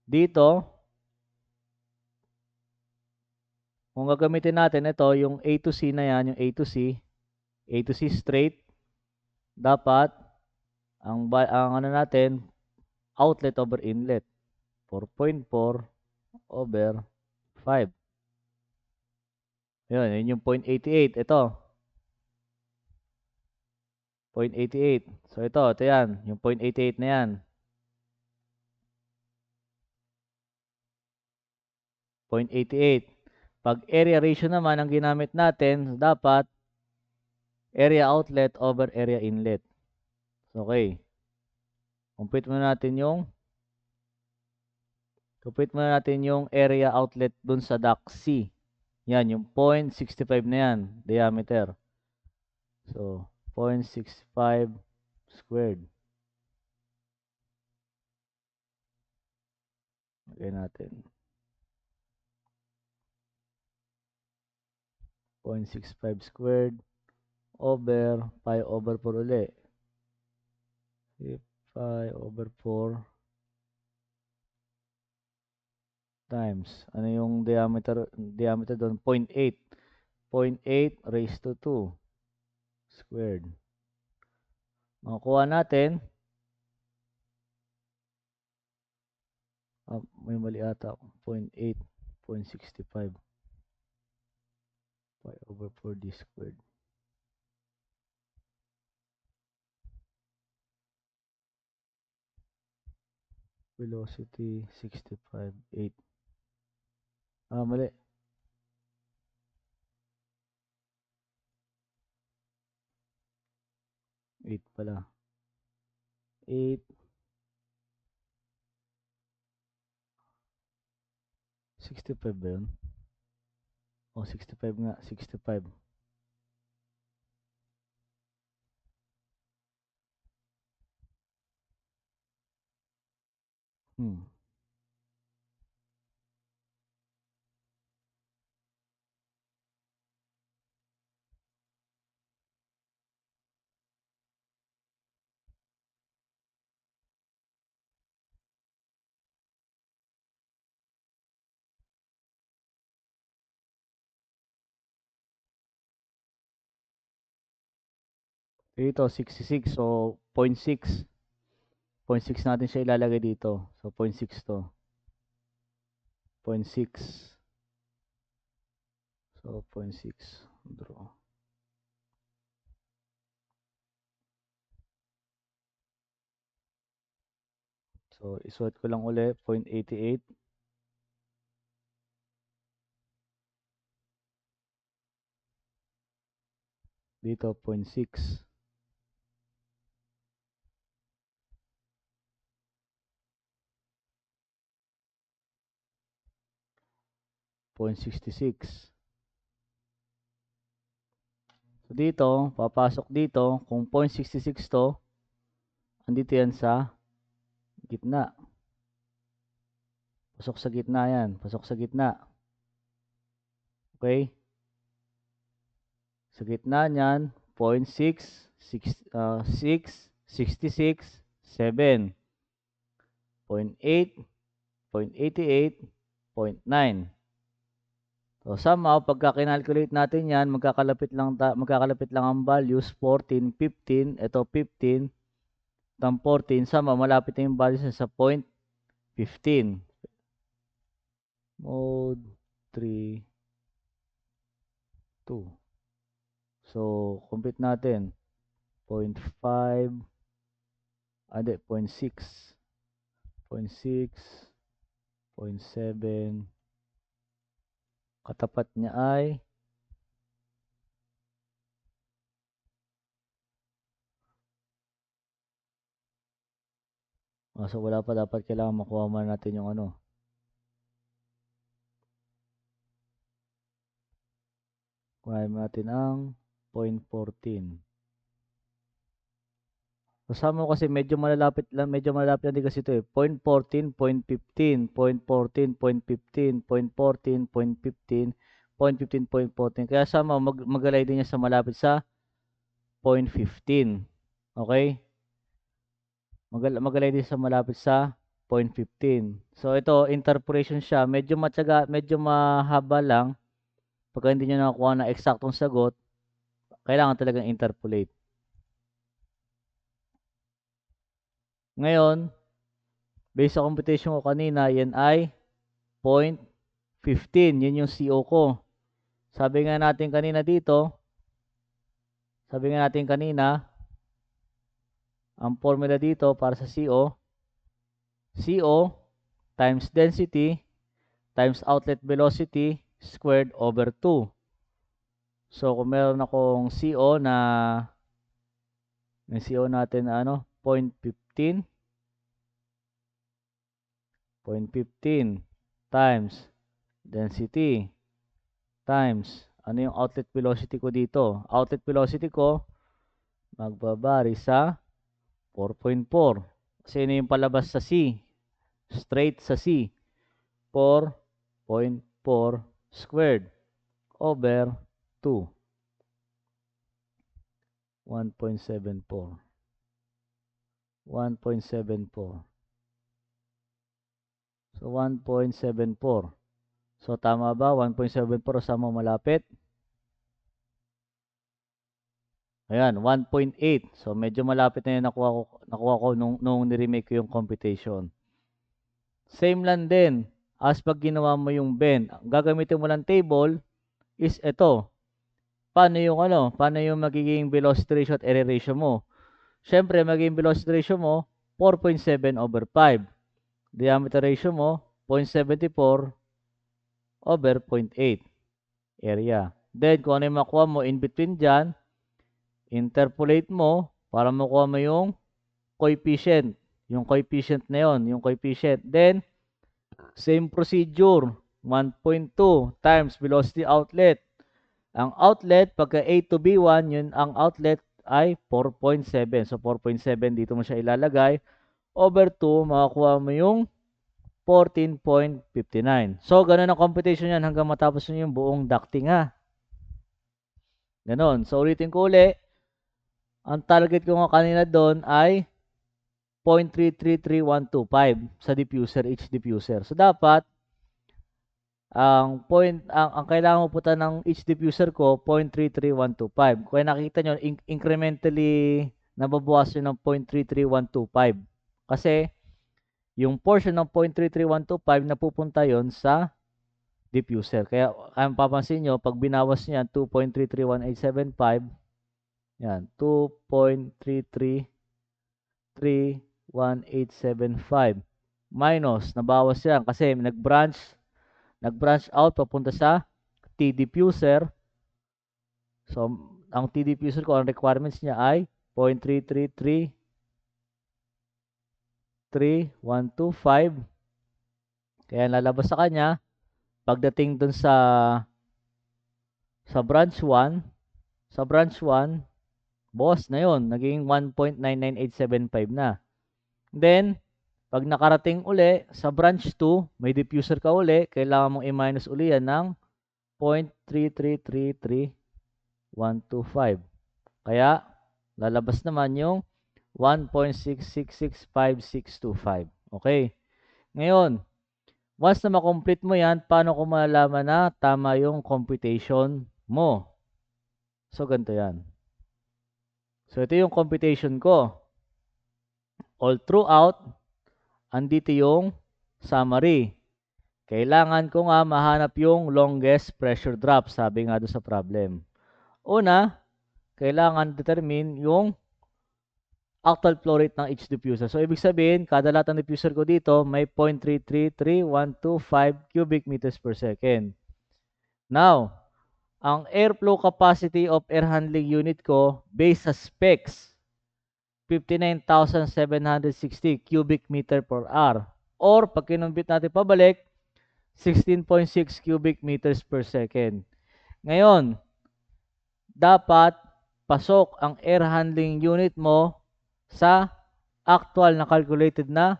dito, kung gagamitin natin ito, yung A to C na yan, yung A to C straight, dapat, ang ano natin, outlet over inlet. 4.4 over 5. Yun yung 0.88. Ito. 0.88. So ito yan. Yung 0.88 na yan. 0.88. Pag area ratio naman ang ginamit natin, dapat area outlet over area inlet. Okay. Compute muna natin yung area outlet dun sa duct C. Yan, yung 0.65 na yan, diameter. So, 0.65 squared. Lagay natin. 0.65 squared over pi over 4 uli. Pi over 4 times. Ano yung diameter doon? 0.8. 0.8 raised to 2 squared. Makukuha natin. May mali ata. 0.8. 0.65. Pi over 4d squared. Velocity 65. 8. Mali. 8 pala. 8. 65 ba yun? 65 nga. 65. Dito, 66. So, 0.6. 0.6 natin siya ilalagay dito. So, 0.6 to. 0.6. So, 0.6. Draw. So, isuot ko lang uli. 0.88. Dito, 0.6. .66. So, dito, papasok dito, kung 0.66 to, andito yan sa gitna. Pasok sa gitna yan. Pasok sa gitna. Okay? Sa gitna niyan, 0.6, 6, 66, 7. 0.8, 0.88, 0.9. So, somehow, pagka kinalculate natin yan, magkakalapit lang ang values, 14, 15, ito 15, itong 14, somehow, malapit na yung values sa 0.15. Mode 3, 2. So, compute natin. 0.5, 0.6, 0.6, 0.7, katapat niya ay so wala pa, dapat kailangan makuha man natin yung ano. Kuhain natin ang 0.14. Kasama ko kasi medyo malalapit lang din kasi ito eh. 0.14, 0.15, 0.14, 0.15, 0.14, 0.15, 0.15, 0.14. Kaya sama magalay din niya sa malapit sa 0.15. Okay? Magalay din sa malapit sa 0.15. So ito, interpolation siya. Medyo mahaba lang. Pagka hindi nyo nakakuha na eksaktong sagot, kailangan talagang interpolate. Ngayon, based sa computation ko kanina, yan ay 0.15. Yan yung CO ko. Sabi nga natin kanina, Ang formula dito para sa CO, CO times density times outlet velocity squared over 2. So, kung meron akong CO na, may CO natin na 0.15 times density times, yung outlet velocity ko dito? Outlet velocity ko, magbabari sa 4.4. Kasi yun yung palabas sa C. Straight sa C. 4.4 squared over 2. 1.74. 1.74. So, 1.74. So, tama ba? 1.74 sama malapit. Ayan, 1.8. So, medyo malapit na yun nakuha ko nung niremake ko yung computation. Same lang din as pag ginawa mo yung bend. Ang gagamitin mo lang table is ito. Paano yung magiging velocity ratio at area ratio mo? Siyempre, magiging velocity ratio mo 4.7 over 5. Diameter ratio mo 0.74 over 0.8 area. Then, kung ano yung makuha mo in between dyan, interpolate mo para makuha mo yung coefficient. Yung coefficient na yon, yung coefficient. Then, same procedure. 1.2 times velocity outlet. Ang outlet, pagka A to B1, yun ang outlet ay 4.7. So, 4.7 dito mo siya ilalagay. Over 2, makakuha mo yung 14.59. So, ganun ang computation yan hanggang matapos nyo yung buong ducting ha. Ganon. So, ulitin ko uli. Ang target ko nga kanina doon ay 0.333125 sa diffuser, each diffuser. So, dapat, ang kailangan mo puta ng each diffuser ko, 0.33125. Kung nakikita nyo, incrementally nababawas yun ng 0.33125. Kasi, yung portion ng 0.33125 napupunta yon sa diffuser. Kaya, kung papansin nyo, pag binawas nyo yan, 2.331875, yan, 2.331875 minus, nabawas yan kasi nag-branch out papunta sa T diffuser. So, ang T diffuser ko, ang requirements niya ay 0.333125. Kaya lalabas sa kanya, pagdating dun sa branch 1, boss na yon, naging 1.99875 na. Then, pag nakarating uli sa branch 2, may diffuser ka uli, kailangan mong i-minus uli yan ng 0.3333125. Kaya, lalabas naman yung 1.6665625. Okay. Ngayon, once na makomplete mo yan, paano ko malalaman na tama yung computation mo? So, ganito yan. So, ito yung computation ko. All throughout, andito yung summary. Kailangan ko nga mahanap yung longest pressure drop, sabi nga doon sa problem. Una, kailangan determine yung actual flow rate ng each diffuser. So, ibig sabihin, kada lahat ng diffuser ko dito, may 0.333125 cubic meters per second. Now, ang airflow capacity of air handling unit ko, based sa specs, 59,760 cubic meter per hour. Or, pag kinumbit natin pabalik, 16.6 cubic meters per second. Ngayon, dapat pasok ang air handling unit mo sa actual na calculated na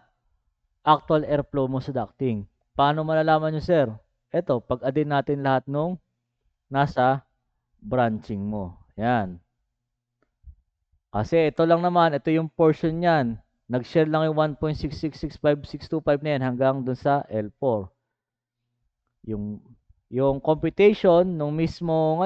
actual airflow mo sa ducting. Paano malalaman nyo, sir? Ito, pag-add natin lahat nung nasa branching mo. Yan. Kasi ito lang naman, ito yung portion yan. Nag-share lang yung 1.6665625 na yan hanggang dun sa L4. Yung computation nung mismong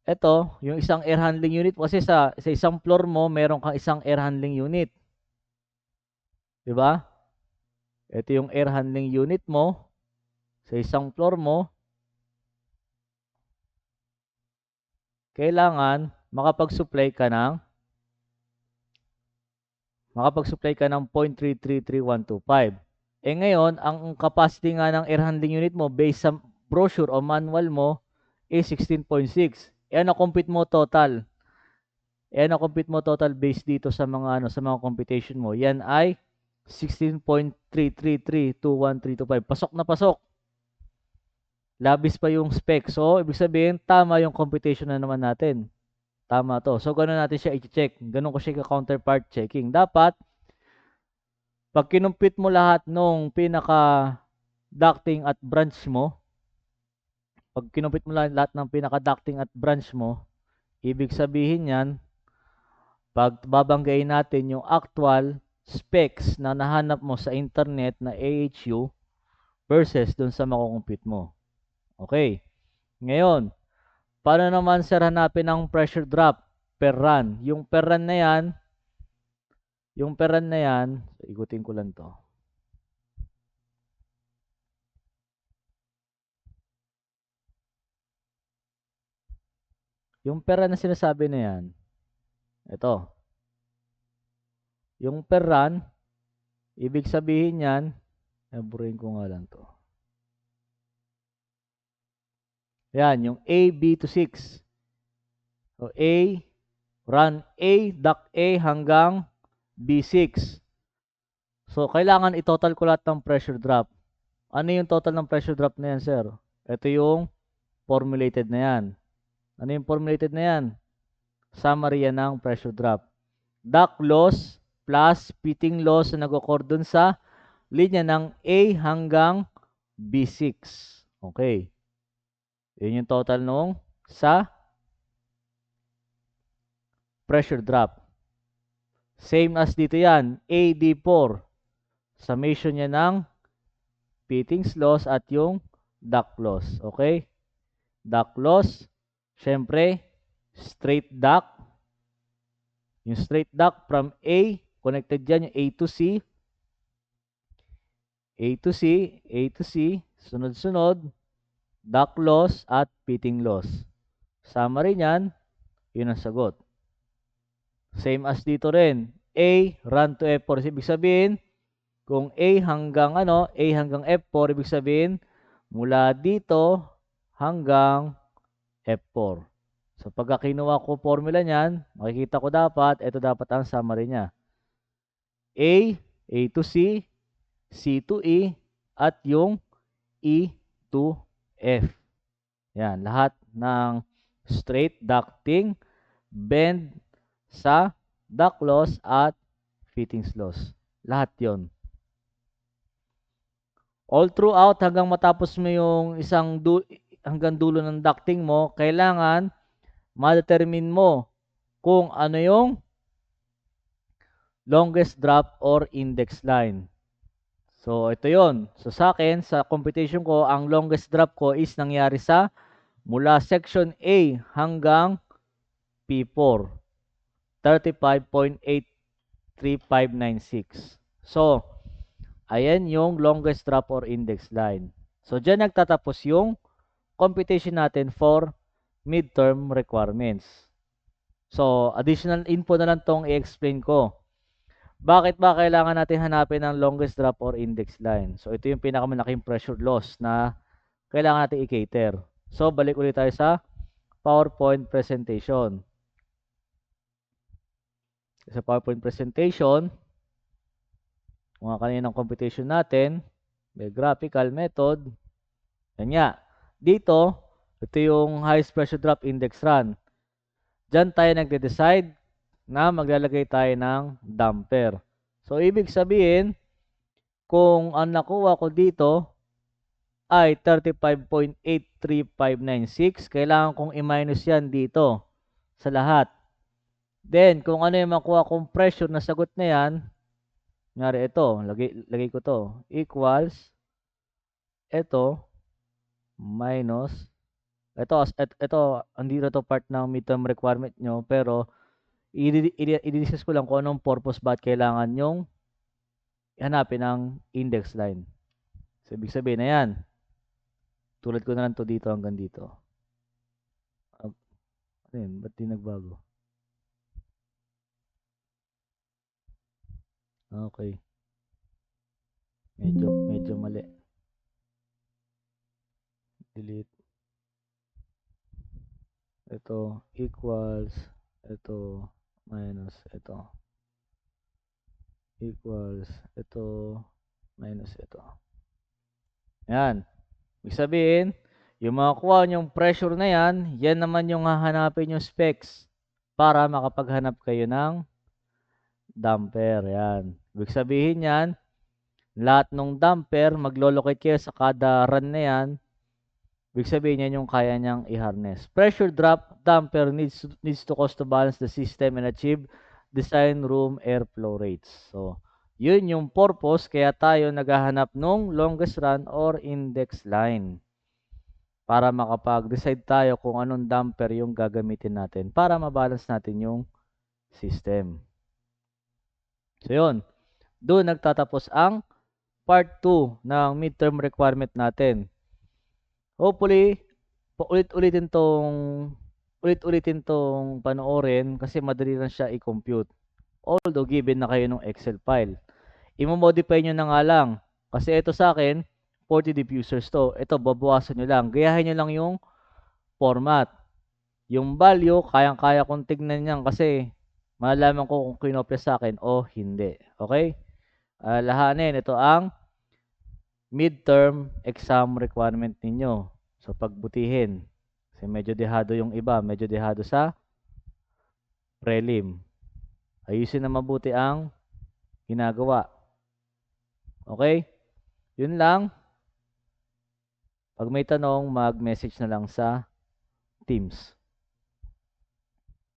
ito, yung isang air handling unit kasi sa isang floor mo, meron kang isang air handling unit. 'Di ba? Ito yung air handling unit mo sa isang floor mo. kailangan makapag-supply ka ng 0.3333125. Ngayon, ang capacity nga ng air handling unit mo based sa brochure o manual mo is 16.6. Ano compute mo total? Ano compute mo total based dito sa mga sa mga computation mo? Yan ay 16.3332125. Pasok na pasok. Labis pa yung spec. So, ibig sabihin, tama yung computation na naman natin. Tama to. So, ganun natin siya i-check. Ganun ko siya counterpart checking. Dapat, pag kinumpit mo lahat nung pinaka-ducting at branch mo, ibig sabihin yan, pag babanggain natin yung actual specs na nahanap mo sa internet na AHU versus dun sa makukumpit mo. Okay. Ngayon, paano naman sir hanapin ang pressure drop per run? Yung per run na yan, ikutin ko lang to. Yung per run na sinasabi na yan, ito. Yung per run, ibig sabihin yan, naburin ko nga lang to. Yan, yung A, B to 6. So, run A, duct A hanggang B6. So, kailangan i-total ko lahat ng pressure drop. Ano yung total ng pressure drop na yan, sir? Ito yung formulated na yan. Ano yung formulated na yan? Summary yan ng pressure drop. Duct loss plus pitting loss na nag-occur dun sa linya ng A hanggang B6. Okay. Yun yung total nung sa pressure drop. Same as dito yan, AD4. Summation niya ng fittings loss at yung duct loss. Okay? Duct loss, syempre, straight duct. Yung straight duct from A, connected dyan yung A to C. A to C, sunod-sunod, duct loss at fitting loss. Summary niyan, yun ang sagot. Same as dito rin. A, run to F4. Ibig sabihin, kung A hanggang F4, ibig sabihin, mula dito hanggang F4. So, pagka kinuha ko formula niyan, makikita ko dapat, ito dapat ang summary niya. A to C to E, at yung E to F. Yan, lahat ng straight ducting, bend sa duct loss at fittings loss. Lahat yon. All throughout hanggang matapos mo yung hanggang dulo ng ducting mo, kailangan ma-determine mo kung ano yung longest drop or index line. So, ito yon. So, sa akin, sa computation ko, ang longest drop ko is nangyari sa mula section A hanggang P4. 35.83596. So, ayan yung longest drop or index line. So, dyan nagtatapos yung computation natin for midterm requirements. So, additional info na lang tong i-explain ko. Bakit ba kailangan natin hanapin ang longest drop or index line? So, ito yung pinakamalaking pressure loss na kailangan natin i-cater. So, balik ulit tayo sa PowerPoint presentation. Sa PowerPoint presentation, kung kaninang computation natin, may graphical method. Yan nga. Dito, ito yung highest pressure drop index run. Diyan tayo nagde-decide na maglalagay tayo ng damper. So, ibig sabihin, kung ang nakuha ko dito ay 35.83596, kailangan kong i-minus yan dito sa lahat. Then, kung ano yung makuha kong pressure na sagot na yan, ngari ito, lagay ko to, equals, ito, minus, ito, andito to part ng midterm requirement nyo, pero, i-discuss ko lang kung anong purpose ba't kailangan yung hanapin ang index line. So, ibig sabihin na yan. Tulad ko na lang to dito hanggang dito. Ayun, ba't di nagbago? Okay. Medyo mali. Delete. Ito, equals. Ito, minus. Ito, equals. Ito, minus ito. Yan. Ibig sabihin, yung makukuha yung pressure na yan naman yung hahanapin yung specs para makapaghanap kayo ng damper. Yan. Ibig sabihin yan, lahat ng damper, maglo-locate kayo sa kada run na yan. Ibig sabihin yan yung kaya niyang i-harness. Pressure drop damper needs to cause to balance the system and achieve design room airflow rates. So, yun yung purpose kaya tayo naghahanap nung longest run or index line. Para makapag-decide tayo kung anong damper yung gagamitin natin para mabalance natin yung system. So, yun. Doon nagtatapos ang part 2 ng midterm requirement natin. Hopefully, ulit-ulitin tong panoorin kasi madali lang siya i-compute. Although given na kayo ng Excel file. I-modify nyo na nga lang. Kasi ito sa akin, 40 diffusers to. Ito, babawasan nyo lang. Gayahin nyo lang yung format. Yung value, kayang-kaya kong tignan yan kasi malalaman ko kung kinopya sa akin o hindi. Okay? Lahanin, ito ang midterm exam requirement ninyo. So, pagbutihin. Kasi medyo dehado yung iba. Medyo dehado sa prelim. Ayusin na mabuti ang ginagawa. Okay? Yun lang. Pag may tanong, mag-message na lang sa Teams.